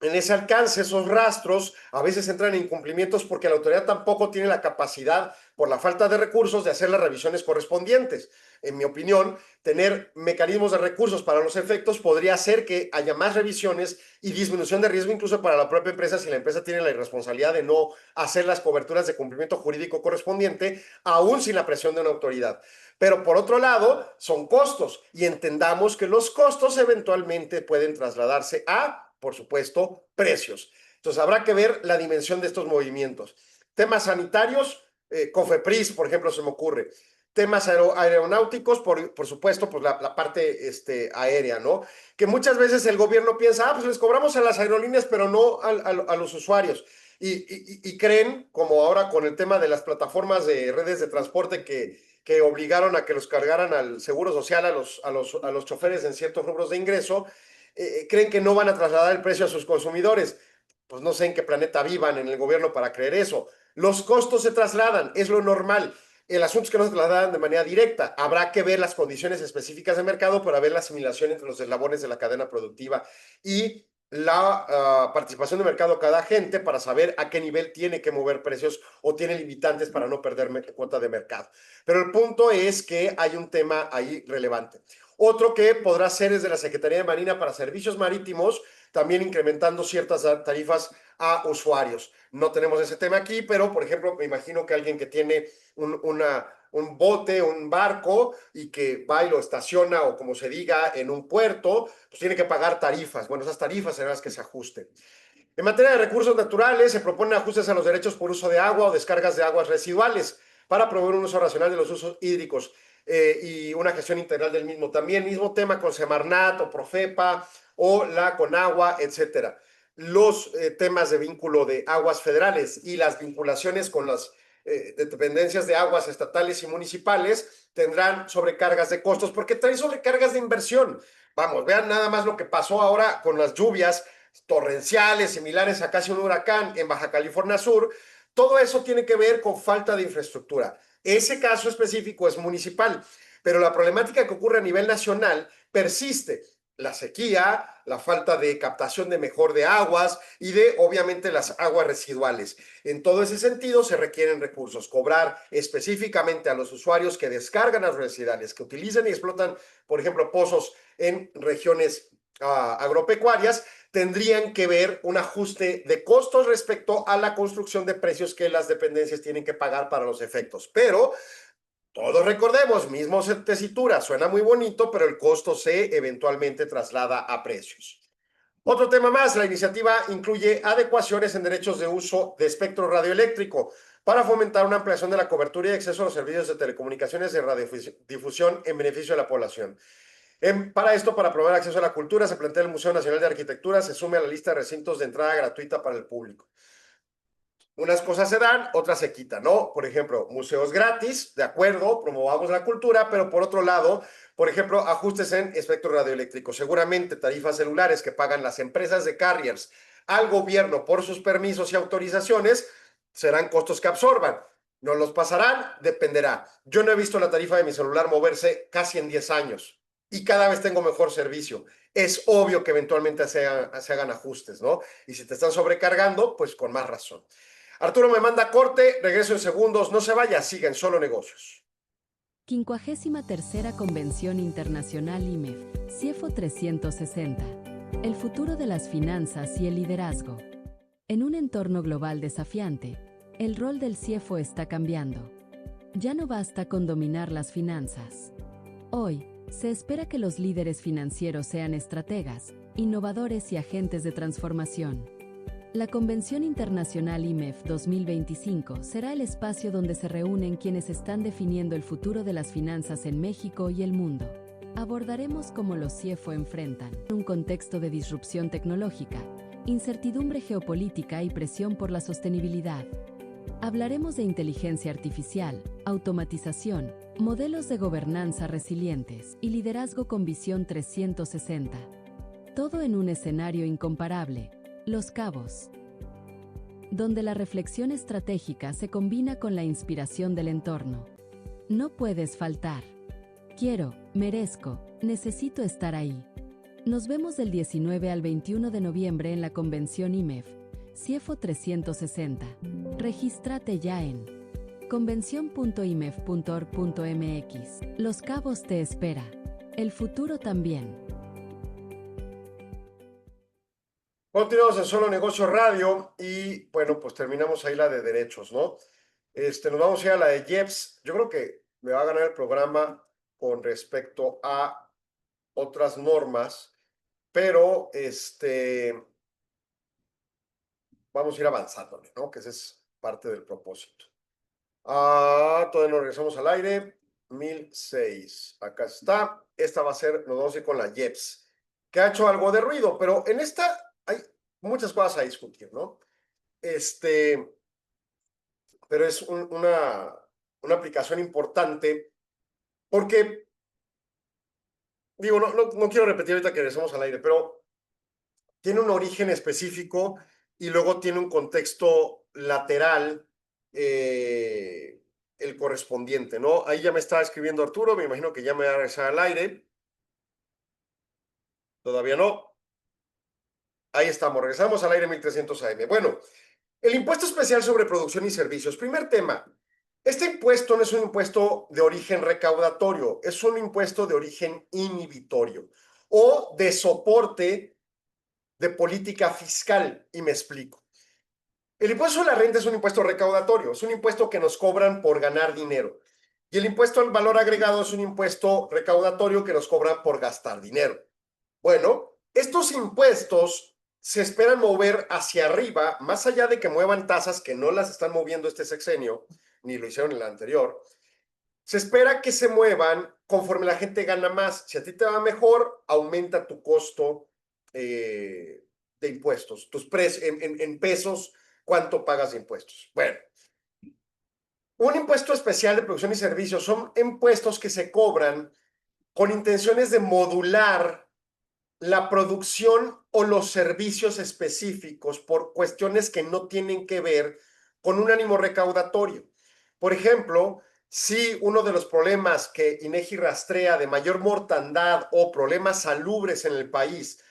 en ese alcance, esos rastros a veces entran en incumplimientos porque la autoridad tampoco tiene la capacidad, por la falta de recursos, de hacer las revisiones correspondientes. En mi opinión, tener mecanismos de recursos para los efectos podría hacer que haya más revisiones y disminución de riesgo incluso para la propia empresa si la empresa tiene la irresponsabilidad de no hacer las coberturas de cumplimiento jurídico correspondiente, aún sin la presión de una autoridad. Pero por otro lado, son costos y entendamos que los costos eventualmente pueden trasladarse a, por supuesto, precios. Entonces habrá que ver la dimensión de estos movimientos. Temas sanitarios, COFEPRIS, por ejemplo, se me ocurre. Temas aeronáuticos, por supuesto, pues la parte aérea, ¿no? Que muchas veces el gobierno piensa, pues les cobramos a las aerolíneas, pero no a los usuarios. Y creen, como ahora con el tema de las plataformas de redes de transporte que obligaron a que los cargaran al Seguro Social a los choferes en ciertos rubros de ingreso, creen que no van a trasladar el precio a sus consumidores. Pues no sé en qué planeta vivan en el gobierno para creer eso. Los costos se trasladan, es lo normal. El asunto es que no se trasladan de manera directa. Habrá que ver las condiciones específicas de mercado para ver la asimilación entre los eslabones de la cadena productiva y la participación de mercado de cada agente para saber a qué nivel tiene que mover precios o tiene limitantes para no perder cuota de mercado. Pero el punto es que hay un tema ahí relevante. Otro que podrá ser es de la Secretaría de Marina para servicios marítimos, también incrementando ciertas tarifas a usuarios. No tenemos ese tema aquí, pero por ejemplo, me imagino que alguien que tiene un bote, un barco y que va y lo estaciona o como se diga en un puerto, pues tiene que pagar tarifas. Bueno, esas tarifas serán las que se ajusten. En materia de recursos naturales, se proponen ajustes a los derechos por uso de agua o descargas de aguas residuales para promover un uso racional de los usos hídricos y una gestión integral del mismo. También mismo tema con Semarnat o Profepa o la Conagua, etcétera. Los temas de vínculo de aguas federales y las vinculaciones con las dependencias de aguas estatales y municipales tendrán sobrecargas de costos porque traen sobrecargas de inversión. Vamos, vean nada más lo que pasó ahora con las lluvias torrenciales, similares a casi un huracán en Baja California Sur. Todo eso tiene que ver con falta de infraestructura. Ese caso específico es municipal, pero la problemática que ocurre a nivel nacional persiste. La sequía, la falta de captación de mejor de aguas y de, obviamente, las aguas residuales. En todo ese sentido, se requieren recursos. Cobrar específicamente a los usuarios que descargan las residuales, que utilizan y explotan, por ejemplo, pozos en regiones agropecuarias, tendrían que ver un ajuste de costos respecto a la construcción de precios que las dependencias tienen que pagar para los efectos. Pero todos recordemos, mismo tesitura, suena muy bonito, pero el costo se eventualmente traslada a precios. Otro tema más, la iniciativa incluye adecuaciones en derechos de uso de espectro radioeléctrico para fomentar una ampliación de la cobertura y acceso a los servicios de telecomunicaciones y radiodifusión en beneficio de la población. Para esto, para promover acceso a la cultura, se plantea el Museo Nacional de Arquitectura, se sume a la lista de recintos de entrada gratuita para el público. Unas cosas se dan, otras se quitan, ¿no? Por ejemplo, museos gratis, de acuerdo, promovamos la cultura, pero por otro lado, por ejemplo, ajustes en espectro radioeléctrico. Seguramente tarifas celulares que pagan las empresas de carriers al gobierno por sus permisos y autorizaciones serán costos que absorban. ¿Nos los pasarán? Dependerá. Yo no he visto la tarifa de mi celular moverse casi en 10 años y cada vez tengo mejor servicio. Es obvio que eventualmente se hagan ajustes, ¿no? Y si te están sobrecargando, pues con más razón. Arturo me manda corte, regreso en segundos, no se vaya, siga en Solo Negocios. 53ª Convención Internacional IMEF, CIEFO 360. El futuro de las finanzas y el liderazgo. En un entorno global desafiante, el rol del CIEFO está cambiando. Ya no basta con dominar las finanzas. Hoy, se espera que los líderes financieros sean estrategas, innovadores y agentes de transformación. La Convención Internacional IMEF 2025 será el espacio donde se reúnen quienes están definiendo el futuro de las finanzas en México y el mundo. Abordaremos cómo los CIEFO enfrentan un contexto de disrupción tecnológica, incertidumbre geopolítica y presión por la sostenibilidad. Hablaremos de inteligencia artificial, automatización, modelos de gobernanza resilientes y liderazgo con visión 360. Todo en un escenario incomparable. Los Cabos, donde la reflexión estratégica se combina con la inspiración del entorno. No puedes faltar. Quiero, merezco, necesito estar ahí. Nos vemos del 19 al 21 de noviembre en la Convención IMEF, CIEFO 360. Regístrate ya en convención.imef.org.mx. Los Cabos te espera. El futuro también. Continuamos en Solo Negocios Radio y, bueno, pues terminamos ahí la de derechos, ¿no? Nos vamos a ir a la de IEPS. Yo creo que me va a ganar el programa con respecto a otras normas, pero vamos a ir avanzándole, ¿no? Que ese es parte del propósito. Todavía no regresamos al aire. 1006. Acá está. Esta va a ser, nos vamos a ir con la IEPS, que ha hecho algo de ruido, pero en esta hay muchas cosas a discutir, ¿no? pero es una aplicación importante porque, digo, no quiero repetir ahorita que regresemos al aire, pero tiene un origen específico y luego tiene un contexto lateral el correspondiente, ¿no? Ahí ya me está escribiendo Arturo, me imagino que ya me va a regresar al aire. Todavía no. Ahí estamos, regresamos al aire 1300 AM. Bueno, el impuesto especial sobre producción y servicios. Primer tema, este impuesto no es un impuesto de origen recaudatorio, es un impuesto de origen inhibitorio o de soporte de política fiscal, y me explico. El impuesto a la renta es un impuesto recaudatorio, es un impuesto que nos cobran por ganar dinero. Y el impuesto al valor agregado es un impuesto recaudatorio que nos cobran por gastar dinero. Bueno, estos impuestos se esperan mover hacia arriba, más allá de que muevan tasas que no las están moviendo este sexenio, ni lo hicieron en el anterior. Se espera que se muevan conforme la gente gana más. Si a ti te va mejor, aumenta tu costo de impuestos, en pesos, ¿cuánto pagas de impuestos? Bueno, un impuesto especial de producción y servicios son impuestos que se cobran con intenciones de modular la producción o los servicios específicos por cuestiones que no tienen que ver con un ánimo recaudatorio. Por ejemplo, si uno de los problemas que INEGI rastrea de mayor mortandad o problemas salubres en el país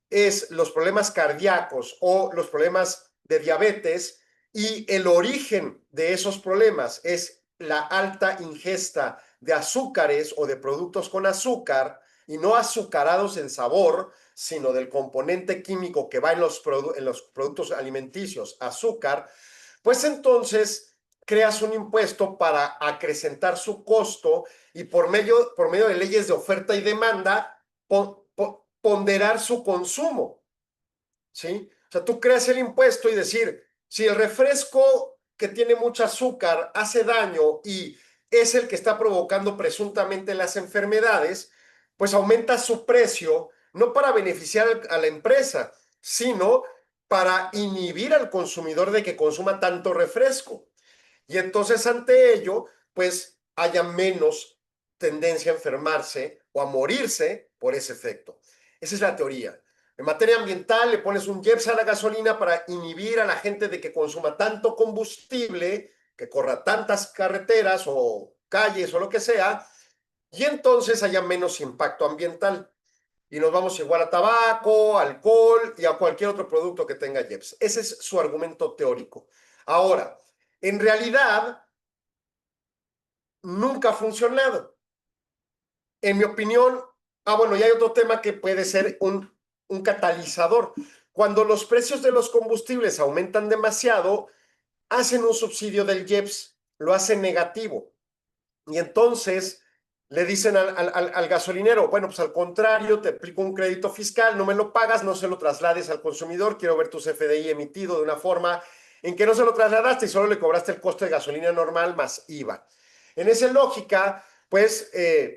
es los problemas cardíacos o los problemas de diabetes y el origen de esos problemas es la alta ingesta de azúcares o de productos con azúcar, y no azucarados en sabor, sino del componente químico que va en los productos alimenticios, azúcar, pues entonces creas un impuesto para acrecentar su costo y por medio de leyes de oferta y demanda ponderar su consumo, ¿sí? O sea, tú creas el impuesto y decir, si el refresco que tiene mucho azúcar hace daño y es el que está provocando presuntamente las enfermedades, pues aumenta su precio, no para beneficiar a la empresa, sino para inhibir al consumidor de que consuma tanto refresco. Y entonces ante ello, pues haya menos tendencia a enfermarse o a morirse por ese efecto. Esa es la teoría. En materia ambiental, le pones un IEPS a la gasolina para inhibir a la gente de que consuma tanto combustible, que corra tantas carreteras o calles o lo que sea, y entonces haya menos impacto ambiental. Y nos vamos igual a tabaco, alcohol y a cualquier otro producto que tenga IEPS. Ese es su argumento teórico. Ahora, en realidad, nunca ha funcionado. En mi opinión, bueno, y hay otro tema que puede ser un catalizador. Cuando los precios de los combustibles aumentan demasiado, hacen un subsidio del IEPS, lo hacen negativo. Y entonces le dicen al gasolinero, bueno, pues al contrario, te aplico un crédito fiscal, no me lo pagas, no se lo traslades al consumidor, quiero ver tu CFDI emitido de una forma en que no se lo trasladaste y solo le cobraste el costo de gasolina normal más IVA. En esa lógica, pues,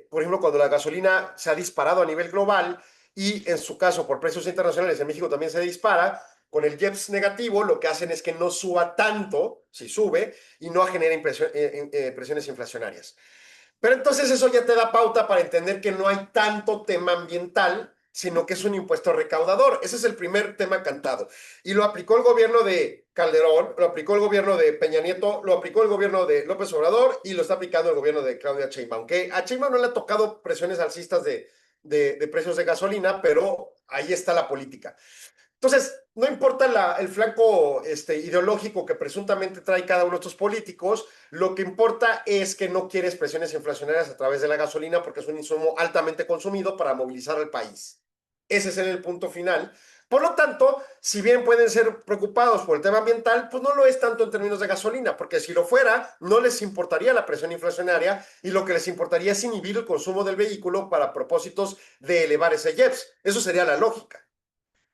por ejemplo, cuando la gasolina se ha disparado a nivel global y en su caso por precios internacionales en México también se dispara, con el IEPS negativo lo que hacen es que no suba tanto, si sube, y no genera presiones inflacionarias. Pero entonces eso ya te da pauta para entender que no hay tanto tema ambiental, sino que es un impuesto recaudador. Ese es el primer tema cantado. Y lo aplicó el gobierno de Calderón, lo aplicó el gobierno de Peña Nieto, lo aplicó el gobierno de López Obrador y lo está aplicando el gobierno de Claudia Sheinbaum. Que a Sheinbaum no le ha tocado presiones alcistas de precios de gasolina, pero ahí está la política. Entonces, no importa el flanco ideológico que presuntamente trae cada uno de estos políticos, lo que importa es que no quieres presiones inflacionarias a través de la gasolina porque es un insumo altamente consumido para movilizar al país. Ese es el punto final. Por lo tanto, si bien pueden ser preocupados por el tema ambiental, pues no lo es tanto en términos de gasolina, porque si lo fuera, no les importaría la presión inflacionaria y lo que les importaría es inhibir el consumo del vehículo para propósitos de elevar ese IEPS. Eso sería la lógica.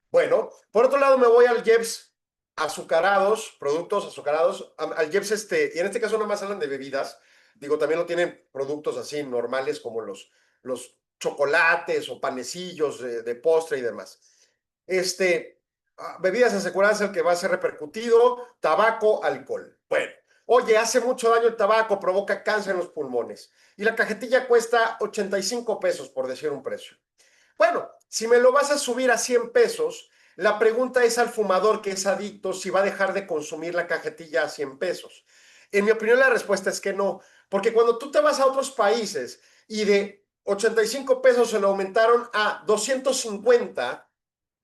Bueno, por otro lado me voy al IEPS azucarados, productos azucarados, al IEPS y en este caso no más hablan de bebidas, digo, también lo tienen productos así normales como los chocolates o panecillos de postre y demás. bebidas aseguradas el que va a ser repercutido, tabaco, alcohol. Bueno, oye, hace mucho daño el tabaco, provoca cáncer en los pulmones. Y la cajetilla cuesta 85 pesos, por decir un precio. Bueno, si me lo vas a subir a 100 pesos, la pregunta es al fumador que es adicto si va a dejar de consumir la cajetilla a 100 pesos. En mi opinión, la respuesta es que no, porque cuando tú te vas a otros países y de 85 pesos se lo aumentaron a 250,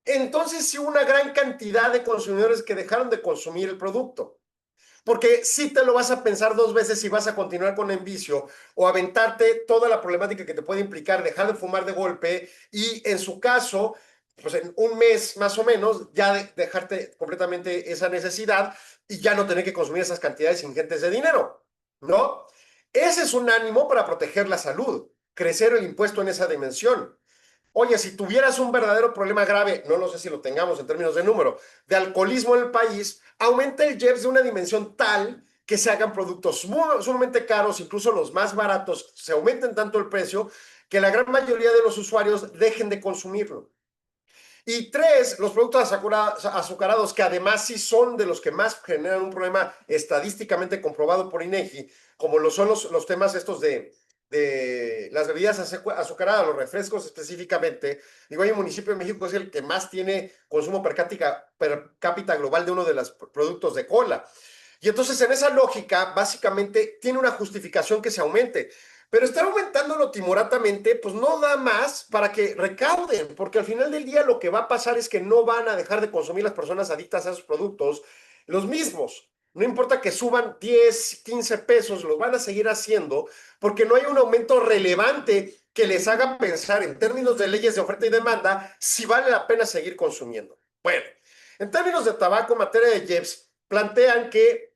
entonces sí hubo una gran cantidad de consumidores que dejaron de consumir el producto. Porque sí te lo vas a pensar dos veces si vas a continuar con el vicio o aventarte toda la problemática que te puede implicar dejar de fumar de golpe y en su caso, pues en un mes más o menos, ya dejarte completamente esa necesidad y ya no tener que consumir esas cantidades ingentes de dinero, ¿no? Ese es un ánimo para proteger la salud, crecer el impuesto en esa dimensión. Oye, si tuvieras un verdadero problema grave, no lo sé si lo tengamos en términos de número, de alcoholismo en el país, aumenta el IEPS de una dimensión tal que se hagan productos sumamente caros, incluso los más baratos, se aumenten tanto el precio que la gran mayoría de los usuarios dejen de consumirlo. Y tres, los productos azucarados, que además sí son de los que más generan un problema estadísticamente comprobado por INEGI, como lo son los temas estos de las bebidas azucaradas, los refrescos específicamente. Digo, hay un municipio de México que es el que más tiene consumo per cápita global de uno de los productos de cola. Y entonces en esa lógica, básicamente, tiene una justificación que se aumente. Pero estar aumentándolo timoratamente, pues no da más para que recauden, porque al final del día lo que va a pasar es que no van a dejar de consumir las personas adictas a esos productos los mismos. No importa que suban 10, 15 pesos, lo van a seguir haciendo porque no hay un aumento relevante que les haga pensar en términos de leyes de oferta y demanda si vale la pena seguir consumiendo. Bueno, en términos de tabaco, en materia de IEPS, plantean que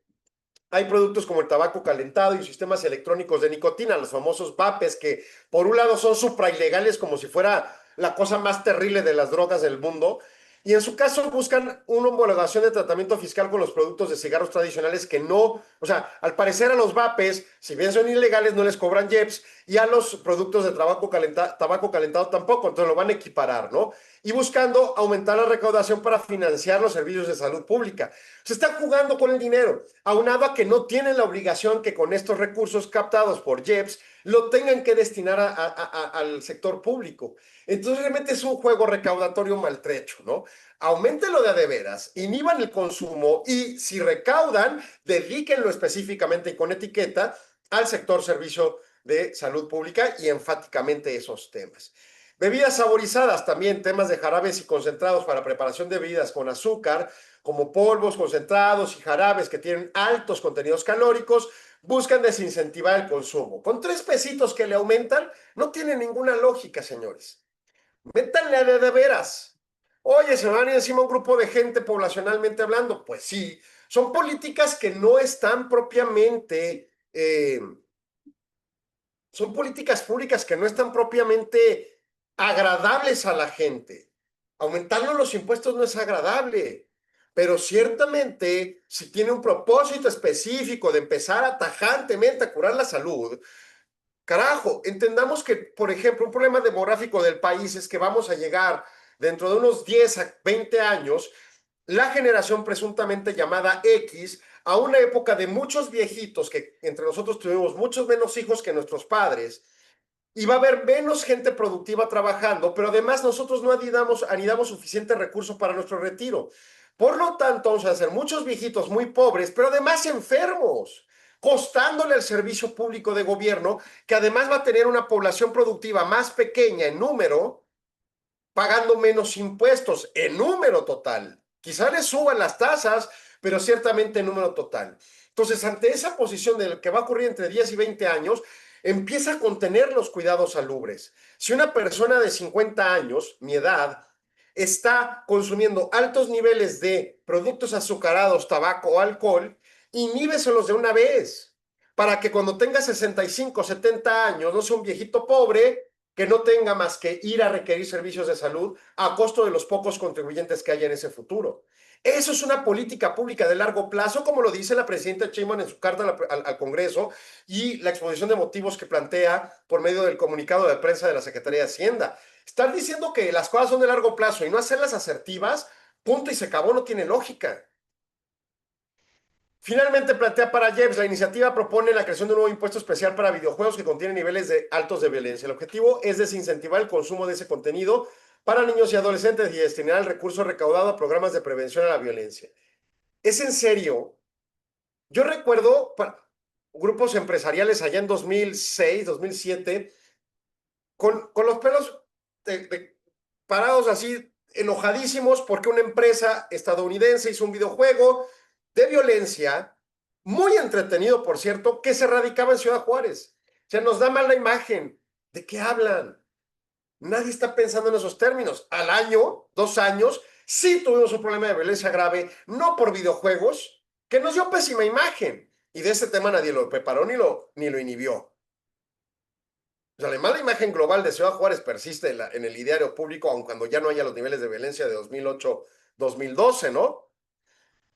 hay productos como el tabaco calentado y sistemas electrónicos de nicotina, los famosos vapes, que por un lado son supra ilegales como si fuera la cosa más terrible de las drogas del mundo, y en su caso buscan una homologación de tratamiento fiscal con los productos de cigarros tradicionales que no, o sea, al parecer a los vapes, si bien son ilegales, no les cobran IEPS, y a los productos de tabaco calentado tampoco, entonces lo van a equiparar, ¿no? Y buscando aumentar la recaudación para financiar los servicios de salud pública. Se están jugando con el dinero, aunado a que no tienen la obligación que con estos recursos captados por IEPS lo tengan que destinar al sector público. Entonces realmente es un juego recaudatorio maltrecho, ¿no? Aumentenlo de veras, inhiban el consumo y si recaudan, dedíquenlo específicamente y con etiqueta al sector servicio de salud pública y enfáticamente esos temas. Bebidas saborizadas también, temas de jarabes y concentrados para preparación de bebidas con azúcar, como polvos, concentrados y jarabes que tienen altos contenidos calóricos, buscan desincentivar el consumo. Con 3 pesitos que le aumentan, no tiene ninguna lógica, señores. Métanle de veras. Oye, se me van a ir encima un grupo de gente poblacionalmente hablando. Pues sí, son políticas que no están propiamente, son políticas públicas que no están propiamente agradables a la gente. Aumentando los impuestos no es agradable, pero ciertamente si tiene un propósito específico de empezar tajantemente a curar la salud, carajo, entendamos que, por ejemplo, un problema demográfico del país es que vamos a llegar dentro de unos 10 a 20 años, la generación presuntamente llamada X, a una época de muchos viejitos, que entre nosotros tuvimos muchos menos hijos que nuestros padres, y va a haber menos gente productiva trabajando, pero además nosotros no anidamos suficiente recurso para nuestro retiro. Por lo tanto, vamos a hacer muchos viejitos muy pobres, pero además enfermos, costándole al servicio público de gobierno, que además va a tener una población productiva más pequeña en número, pagando menos impuestos en número total. Quizá les suban las tasas, pero ciertamente en número total. Entonces, ante esa posición de lo que va a ocurrir entre 10 y 20 años, empieza a contener los cuidados salubres. Si una persona de 50 años, mi edad, está consumiendo altos niveles de productos azucarados, tabaco o alcohol, inhíbeselos de una vez, para que cuando tenga 65, 70 años, no sea un viejito pobre que no tenga más que ir a requerir servicios de salud a costo de los pocos contribuyentes que haya en ese futuro. Eso es una política pública de largo plazo, como lo dice la presidenta Sheinbaum en su carta al Congreso y la exposición de motivos que plantea por medio del comunicado de prensa de la Secretaría de Hacienda. Estar diciendo que las cosas son de largo plazo y no hacerlas asertivas, Punto y se acabó, no tiene lógica. Finalmente plantea para Jebs, la iniciativa propone la creación de un nuevo impuesto especial para videojuegos que contiene niveles altos de violencia. El objetivo es desincentivar el consumo de ese contenido para niños y adolescentes y destinar el recurso recaudado a programas de prevención a la violencia. ¿Es en serio? Yo recuerdo grupos empresariales allá en 2006, 2007, con los pelos parados así, enojadísimos porque una empresa estadounidense hizo un videojuego de violencia, muy entretenido, por cierto, que se radicaba en Ciudad Juárez. O sea, nos da mala imagen. ¿De qué hablan? Nadie está pensando en esos términos. Al año, 2 años, sí tuvimos un problema de violencia grave, no por videojuegos, que nos dio pésima imagen. Y de ese tema nadie lo preparó ni lo inhibió. O sea, la mala imagen global de Ciudad Juárez persiste en el ideario público, aun cuando ya no haya los niveles de violencia de 2008, 2012, ¿no?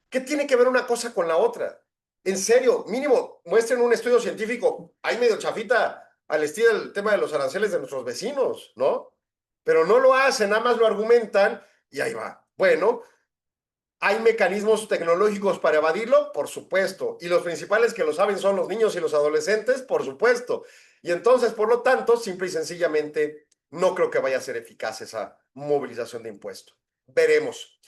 ¿Qué tiene que ver una cosa con la otra? En serio, mínimo, muestren un estudio científico, hay medio chafita al estilo del tema de los aranceles de nuestros vecinos, ¿no? Pero no lo hacen, nada más lo argumentan y ahí va. Bueno, ¿hay mecanismos tecnológicos para evadirlo? Por supuesto. ¿Y los principales que lo saben son los niños y los adolescentes? Por supuesto. Y entonces, por lo tanto, simple y sencillamente, no creo que vaya a ser eficaz esa movilización de impuestos. Veremos.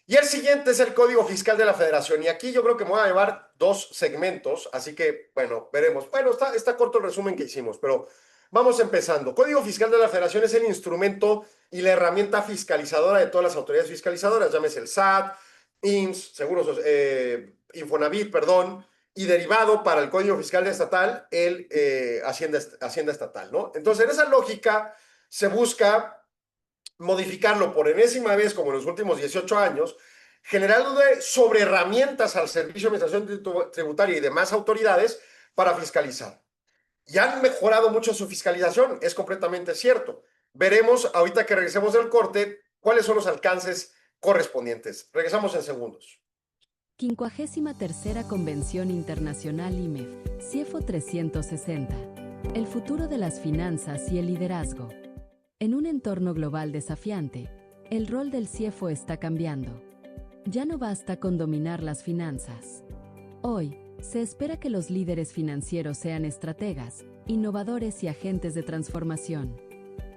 Y el siguiente es el Código Fiscal de la Federación. Y aquí yo creo que me voy a llevar 2 segmentos, así que, bueno, veremos. Bueno, está corto el resumen que hicimos, pero vamos empezando. Código Fiscal de la Federación es el instrumento y la herramienta fiscalizadora de todas las autoridades fiscalizadoras, llámese el SAT, IMSS, Seguros, Infonavit, perdón, y derivado para el Código Fiscal Estatal, el Hacienda Estatal, ¿no? Entonces, en esa lógica se busca modificarlo por enésima vez, como en los últimos 18 años, generando sobre herramientas al Servicio de Administración Tributaria y demás autoridades para fiscalizar. Y han mejorado mucho su fiscalización, es completamente cierto. Veremos, ahorita que regresemos del corte, cuáles son los alcances correspondientes. Regresamos en segundos. 53ª Convención Internacional IMEF, CIEFO 360. El futuro de las finanzas y el liderazgo. En un entorno global desafiante, el rol del CIEFO está cambiando. Ya no basta con dominar las finanzas. Hoy, se espera que los líderes financieros sean estrategas, innovadores y agentes de transformación.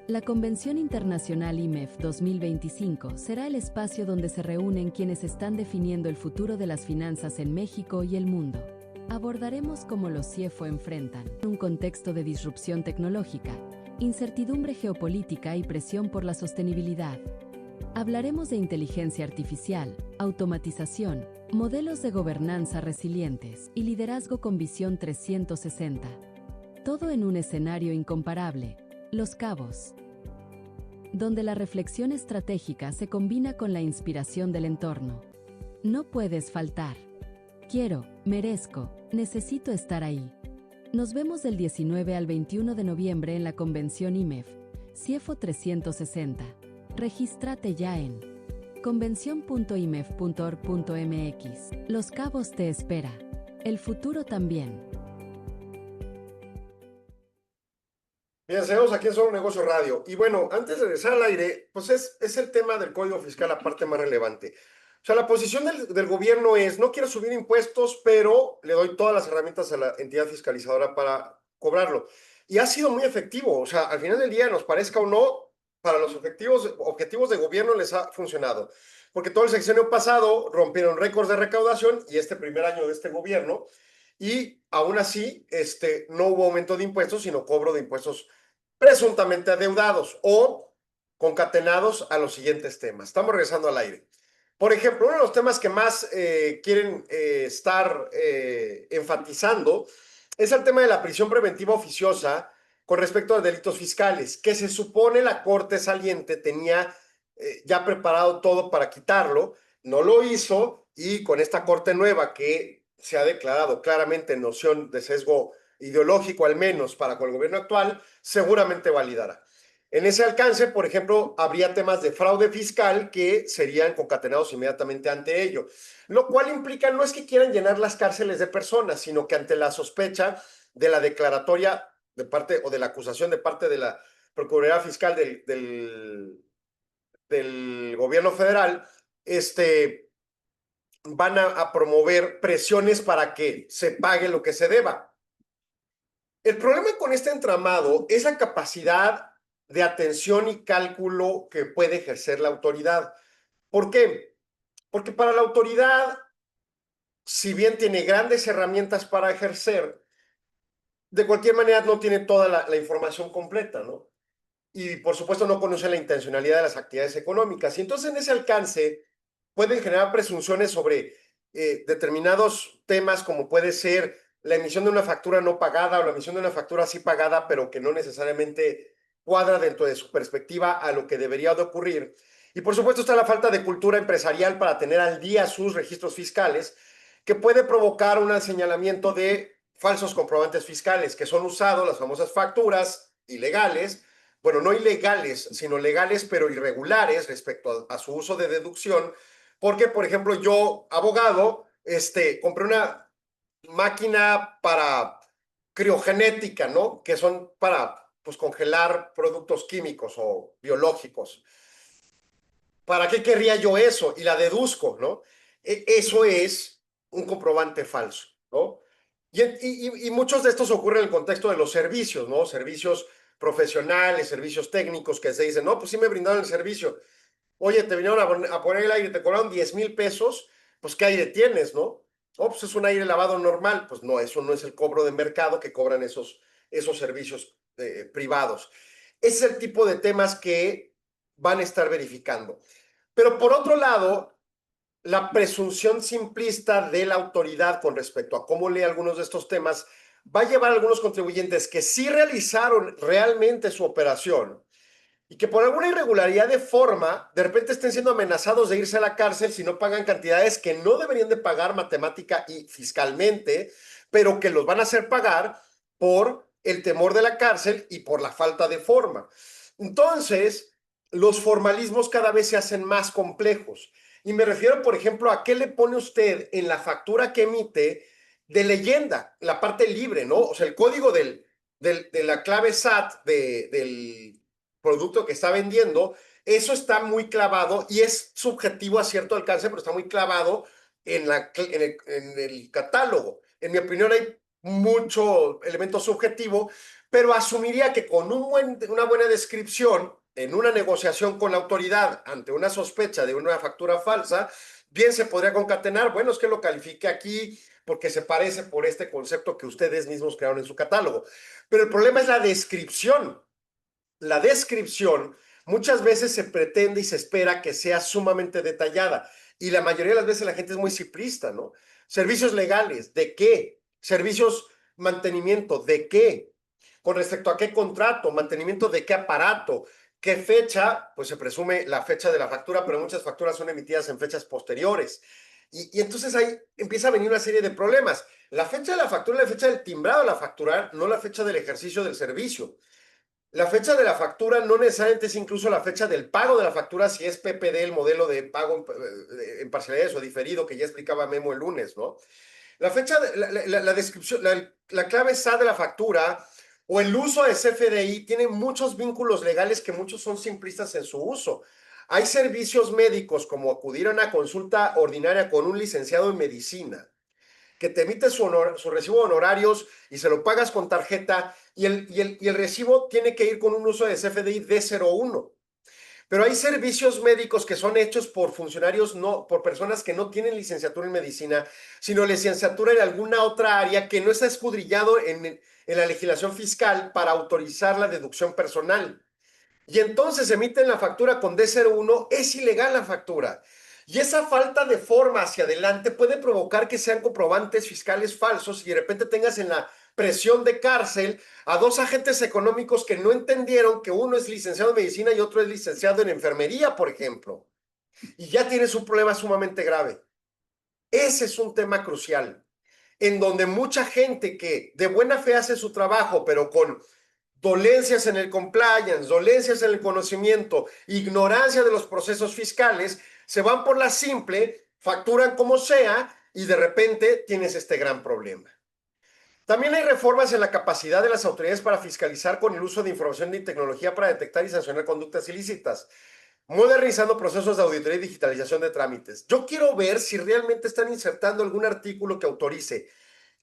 La Convención Internacional IMEF 2025 será el espacio donde se reúnen quienes están definiendo el futuro de las finanzas en México y el mundo. Abordaremos cómo los CIEFO enfrentan un contexto de disrupción tecnológica, incertidumbre geopolítica y presión por la sostenibilidad. Hablaremos de inteligencia artificial, automatización, modelos de gobernanza resilientes y liderazgo con visión 360. Todo en un escenario incomparable, Los Cabos, donde la reflexión estratégica se combina con la inspiración del entorno. No puedes faltar. Quiero, merezco, necesito estar ahí. Nos vemos del 19 al 21 de noviembre en la Convención IMEF, CIEFO 360. Regístrate ya en convención.imef.org.mx. Los Cabos te espera. El futuro también. Bien, seguimos aquí en Solo Negocio Radio. Y bueno, antes de regresar al aire, pues es el tema del Código Fiscal la parte más relevante. O sea, la posición del gobierno es, no quiero subir impuestos, pero le doy todas las herramientas a la entidad fiscalizadora para cobrarlo. Y ha sido muy efectivo. O sea, al final del día, nos parezca o no, para los objetivos de gobierno les ha funcionado. Porque todo el sexenio pasado rompieron récords de recaudación y este primer año de este gobierno, y aún así no hubo aumento de impuestos, sino cobro de impuestos presuntamente adeudados o concatenados a los siguientes temas. Estamos regresando al aire. Por ejemplo, uno de los temas que más quieren estar enfatizando es el tema de la prisión preventiva oficiosa con respecto a delitos fiscales, que se supone la Corte saliente tenía ya preparado todo para quitarlo, no lo hizo, y con esta Corte nueva que se ha declarado claramente en noción de sesgo ideológico, al menos para con el gobierno actual, seguramente validará. En ese alcance, por ejemplo, habría temas de fraude fiscal que serían concatenados inmediatamente ante ello, lo cual implica no es que quieran llenar las cárceles de personas, sino que ante la sospecha de la declaratoria de parte o de la acusación de parte de la Procuraduría Fiscal del gobierno federal, van a promover presiones para que se pague lo que se deba. El problema con este entramado es la capacidad de atención y cálculo que puede ejercer la autoridad. ¿Por qué? Porque para la autoridad, si bien tiene grandes herramientas para ejercer, de cualquier manera no tiene toda la información completa, ¿no? Y por supuesto no conoce la intencionalidad de las actividades económicas. Y entonces en ese alcance pueden generar presunciones sobre determinados temas, como puede ser la emisión de una factura no pagada o la emisión de una factura sí pagada, pero que no necesariamente cuadra dentro de su perspectiva a lo que debería de ocurrir. Y por supuesto está la falta de cultura empresarial para tener al día sus registros fiscales, que puede provocar un señalamiento de falsos comprobantes fiscales, que son usados, las famosas facturas ilegales, bueno, no ilegales, sino legales, pero irregulares respecto a su uso de deducción, porque, por ejemplo, yo, abogado, compré una máquina para criogenética, ¿no? Que son para, pues, congelar productos químicos o biológicos. ¿Para qué querría yo eso? Y la deduzco, ¿no? Eso es un comprobante falso, ¿no? Y muchos de estos ocurren en el contexto de los servicios, ¿no? Servicios profesionales, servicios técnicos que se dicen, no, pues sí me brindaron el servicio. Oye, te vinieron a poner el aire, te cobraron 10,000 pesos, pues ¿qué aire tienes, no? Oh, pues es un aire lavado normal. Pues no, eso no es el cobro de mercado que cobran esos servicios privados. Ese es el tipo de temas que van a estar verificando. Pero por otro lado, la presunción simplista de la autoridad con respecto a cómo lee algunos de estos temas va a llevar a algunos contribuyentes que sí realizaron realmente su operación y que por alguna irregularidad de forma, de repente estén siendo amenazados de irse a la cárcel si no pagan cantidades que no deberían de pagar matemática y fiscalmente, pero que los van a hacer pagar por el temor de la cárcel y por la falta de forma. Entonces, los formalismos cada vez se hacen más complejos. Y me refiero, por ejemplo, a qué le pone usted en la factura que emite de leyenda, la parte libre, ¿no? O sea, el código de la clave SAT del producto que está vendiendo, eso está muy clavado y es subjetivo a cierto alcance, pero está muy clavado en el catálogo. En mi opinión hay mucho elemento subjetivo, pero asumiría que con una buena descripción en una negociación con la autoridad ante una sospecha de una factura falsa, bien se podría concatenar, bueno, es que lo califique aquí porque se parece por este concepto que ustedes mismos crearon en su catálogo. Pero el problema es la descripción. La descripción muchas veces se pretende y se espera que sea sumamente detallada y la mayoría de las veces la gente es muy simplista, ¿no? Servicios legales, ¿de qué? Servicios, mantenimiento, ¿de qué? Con respecto a qué contrato, mantenimiento de qué aparato, qué fecha, pues se presume la fecha de la factura, pero muchas facturas son emitidas en fechas posteriores. Y entonces ahí empieza a venir una serie de problemas. La fecha de la factura es la fecha del timbrado de la factura, no la fecha del ejercicio del servicio. La fecha de la factura no necesariamente es incluso la fecha del pago de la factura, si es PPD, el modelo de pago en parcialidades o diferido, que ya explicaba Memo el lunes, ¿no? La fecha, la descripción, la clave SAT de la factura o el uso de CFDI tiene muchos vínculos legales que muchos son simplistas en su uso. Hay servicios médicos como acudir a una consulta ordinaria con un licenciado en medicina, que te emite su recibo de honorarios y se lo pagas con tarjeta y el recibo tiene que ir con un uso de CFDI D01. Pero hay servicios médicos que son hechos por funcionarios, por personas que no tienen licenciatura en medicina, sino licenciatura en alguna otra área que no está escudriñado en la legislación fiscal para autorizar la deducción personal. Y entonces emiten la factura con D01, es ilegal la factura. Y esa falta de forma hacia adelante puede provocar que sean comprobantes fiscales falsos y de repente tengas en la presión de cárcel a dos agentes económicos que no entendieron que uno es licenciado en medicina y otro es licenciado en enfermería, por ejemplo. Y ya tienes un problema sumamente grave. Ese es un tema crucial, en donde mucha gente que de buena fe hace su trabajo, pero con dolencias en el compliance, dolencias en el conocimiento, ignorancia de los procesos fiscales, se van por la simple, facturan como sea y de repente tienes este gran problema. También hay reformas en la capacidad de las autoridades para fiscalizar con el uso de información y tecnología para detectar y sancionar conductas ilícitas. modernizando procesos de auditoría y digitalización de trámites. Yo quiero ver si realmente están insertando algún artículo que autorice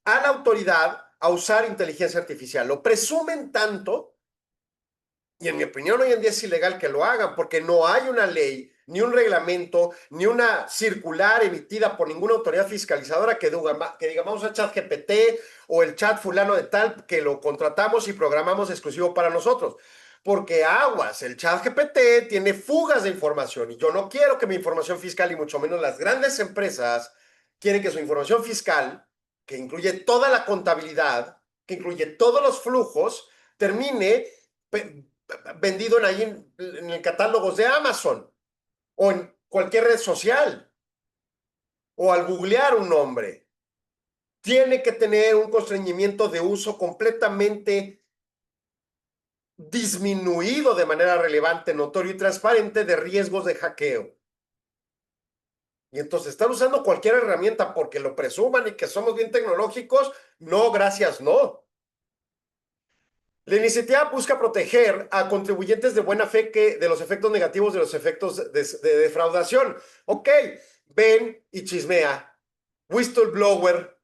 a la autoridad a usar inteligencia artificial. Lo presumen tanto, y en mi opinión hoy en día es ilegal que lo hagan, porque no hay una ley, ni un reglamento, ni una circular emitida por ninguna autoridad fiscalizadora que diga vamos a ChatGPT o el chat fulano de tal, que lo contratamos y programamos exclusivo para nosotros. Porque aguas, el ChatGPT tiene fugas de información y yo no quiero que mi información fiscal, y mucho menos las grandes empresas, quieren que su información fiscal, que incluye toda la contabilidad, que incluye todos los flujos, termine vendido en el catálogos de Amazon o en cualquier red social o al googlear un nombre. Tiene que tener un constreñimiento de uso completamente disminuido de manera relevante, notorio y transparente de riesgos de hackeo. Y entonces están usando cualquier herramienta porque lo presuman y que somos bien tecnológicos. No, gracias, no. La iniciativa busca proteger a contribuyentes de buena fe de los efectos negativos de los efectos de defraudación. Ok, ven y chismea, whistleblower,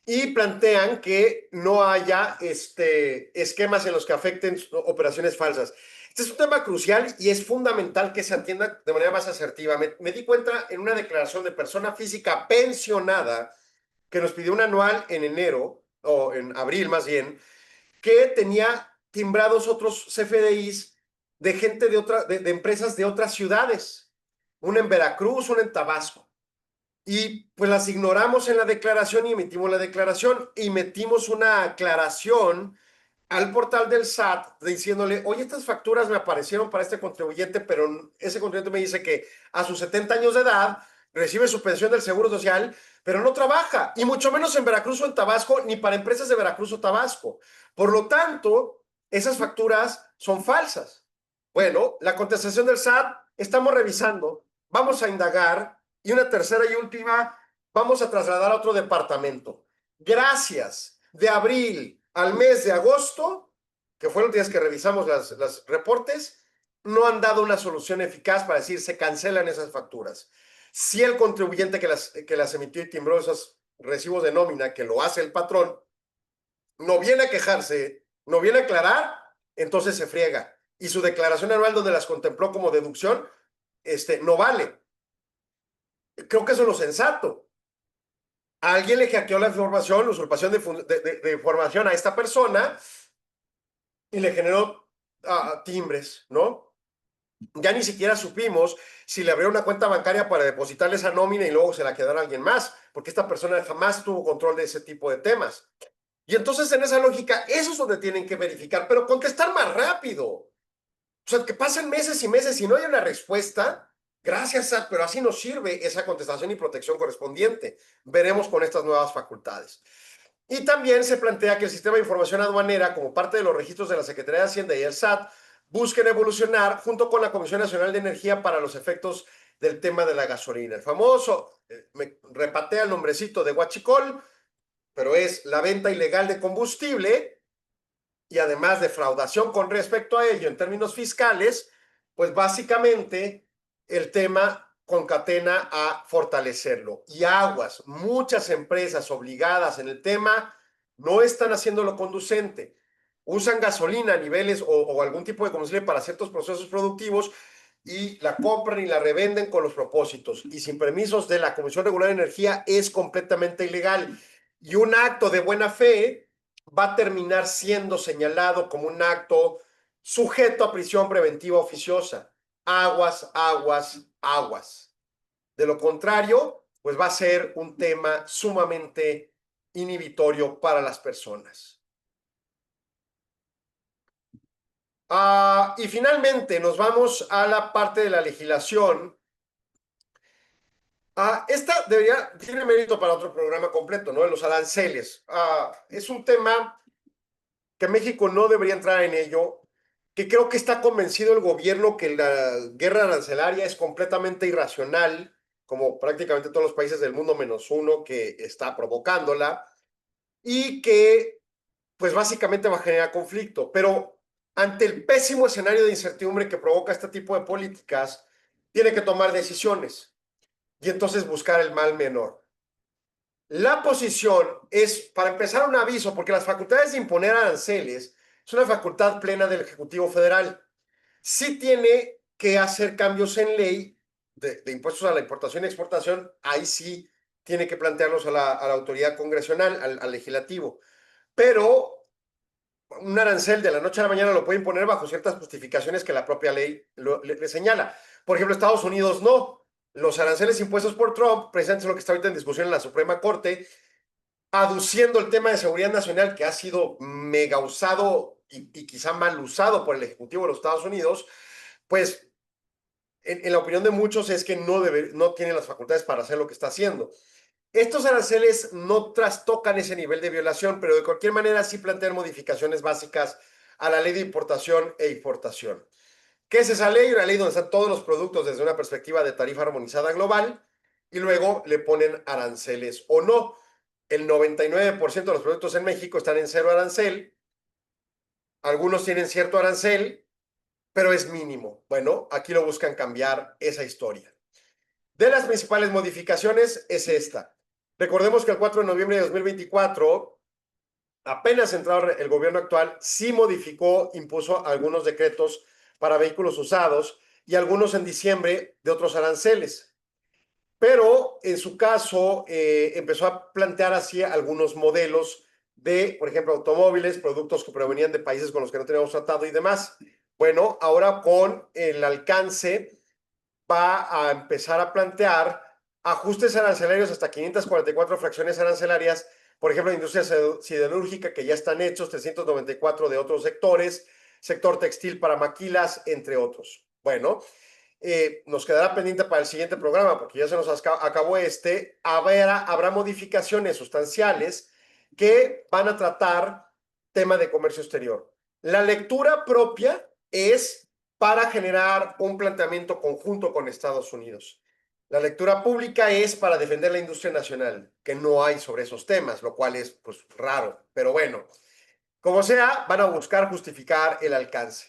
y plantean que no haya esquemas en los que afecten operaciones falsas. Este es un tema crucial y es fundamental que se atienda de manera más asertiva. Me di cuenta en una declaración de persona física pensionada que nos pidió un anual en enero, o en abril más bien, que tenía timbrados otros CFDIs de gente de empresas de otras ciudades, una en Veracruz, una en Tabasco. Y pues las ignoramos en la declaración y emitimos la declaración y metimos una aclaración al portal del SAT diciéndole, oye, estas facturas me aparecieron para este contribuyente, pero ese contribuyente me dice que a sus 70 años de edad recibe su pensión del Seguro Social, pero no trabaja, y mucho menos en Veracruz o en Tabasco, ni para empresas de Veracruz o Tabasco. Por lo tanto, esas facturas son falsas. Bueno, la contestación del SAT, estamos revisando, vamos a indagar, y una tercera y última, vamos a trasladar a otro departamento. Gracias. De abril al mes de agosto, que fueron los días que revisamos los reportes, no han dado una solución eficaz para decir se cancelan esas facturas. Si el contribuyente que las emitió y timbró esos recibos de nómina, que lo hace el patrón, no viene a quejarse, no viene a aclarar, entonces se friega. Y su declaración anual donde las contempló como deducción, no vale. Creo que eso es lo sensato. Alguien le hackeó la información, la usurpación de información a esta persona y le generó timbres, ¿no? Ya ni siquiera supimos si le abrió una cuenta bancaria para depositarle esa nómina y luego se la quedara a alguien más, porque esta persona jamás tuvo control de ese tipo de temas. Y entonces en esa lógica, eso es donde tienen que verificar, pero contestar más rápido. O sea, que pasen meses y meses y no hay una respuesta. Gracias, SAT, pero así nos sirve esa contestación y protección correspondiente. Veremos con estas nuevas facultades. Y también se plantea que el sistema de información aduanera, como parte de los registros de la Secretaría de Hacienda y el SAT, busquen evolucionar junto con la Comisión Nacional de Energía para los efectos del tema de la gasolina. El famoso, me repatea el nombrecito de huachicol, pero es la venta ilegal de combustible y además defraudación con respecto a ello en términos fiscales, pues básicamente el tema concatena a fortalecerlo. Y aguas, muchas empresas obligadas en el tema no están haciéndolo conducente. Usan gasolina a niveles o algún tipo de combustible para ciertos procesos productivos y la compran y la revenden con los propósitos. Y sin permisos de la Comisión Regular de Energía es completamente ilegal. Y un acto de buena fe va a terminar siendo señalado como un acto sujeto a prisión preventiva oficiosa. Aguas, aguas, aguas. De lo contrario, pues va a ser un tema sumamente inhibitorio para las personas. Y finalmente nos vamos a la parte de la legislación. Esta tiene mérito para otro programa completo, ¿no? De los aranceles. Es un tema que México no debería entrar en ello, que creo que está convencido el gobierno que la guerra arancelaria es completamente irracional, como prácticamente todos los países del mundo menos uno que está provocándola, y que pues básicamente va a generar conflicto. Pero ante el pésimo escenario de incertidumbre que provoca este tipo de políticas, tiene que tomar decisiones y entonces buscar el mal menor. La posición es, para empezar, un aviso, porque las facultades de imponer aranceles es una facultad plena del Ejecutivo Federal. Sí tiene que hacer cambios en ley de impuestos a la importación y exportación, ahí sí tiene que plantearlos a la autoridad congresional, al legislativo. Pero un arancel de la noche a la mañana lo puede imponer bajo ciertas justificaciones que la propia ley le señala. Por ejemplo, Estados Unidos no. Los aranceles impuestos por Trump, precisamente es lo que está ahorita en discusión en la Suprema Corte, aduciendo el tema de seguridad nacional que ha sido mega usado y quizá mal usado por el Ejecutivo de los Estados Unidos, pues en la opinión de muchos es que no tiene las facultades para hacer lo que está haciendo. Estos aranceles no trastocan ese nivel de violación, pero de cualquier manera sí plantean modificaciones básicas a la ley de importación e exportación. ¿Qué es esa ley? Una ley donde están todos los productos desde una perspectiva de tarifa armonizada global y luego le ponen aranceles o no. El 99% de los productos en México están en cero arancel. Algunos tienen cierto arancel, pero es mínimo. Bueno, aquí lo buscan cambiar esa historia. De las principales modificaciones es esta. Recordemos que el 4 de noviembre de 2024, apenas entrado el gobierno actual, sí modificó, impuso algunos decretos para vehículos usados y algunos en diciembre de otros aranceles. Pero en su caso empezó a plantear así algunos modelos de, por ejemplo, automóviles, productos que provenían de países con los que no teníamos tratado y demás. Bueno, ahora con el alcance va a empezar a plantear ajustes arancelarios hasta 544 fracciones arancelarias, por ejemplo, industria siderúrgica que ya están hechos, 394 de otros sectores, sector textil para maquilas, entre otros. Bueno, nos quedará pendiente para el siguiente programa, porque ya se nos acabó este. Habrá modificaciones sustanciales que van a tratar tema de comercio exterior. La lectura propia es para generar un planteamiento conjunto con Estados Unidos. La lectura pública es para defender la industria nacional, que no hay sobre esos temas, lo cual es pues raro, pero bueno. Como sea, van a buscar justificar el alcance.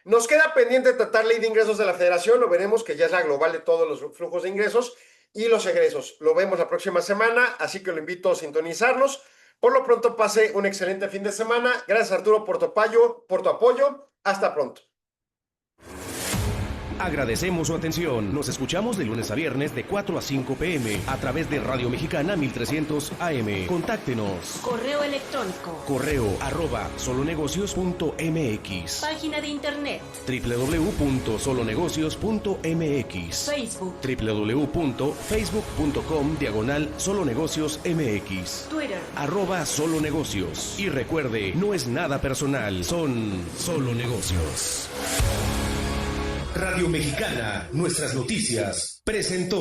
Nos queda pendiente tratar ley de ingresos de la Federación, lo veremos, que ya es la global de todos los flujos de ingresos y los egresos. Lo vemos la próxima semana, así que lo invito a sintonizarnos. Por lo pronto, pase un excelente fin de semana. Gracias, Arturo, por tu apoyo. Hasta pronto. Agradecemos su atención. Nos escuchamos de lunes a viernes de 4 a 5 p.m. a través de Radio Mexicana 1300 AM. Contáctenos. Correo electrónico. correo@solonegocios.mx. Página de internet. www.solonegocios.mx. Facebook. www.facebook.com/solonegociosmx. Twitter. @solonegocios. Y recuerde, no es nada personal, son solo negocios. Radio Mexicana, nuestras noticias, presentó.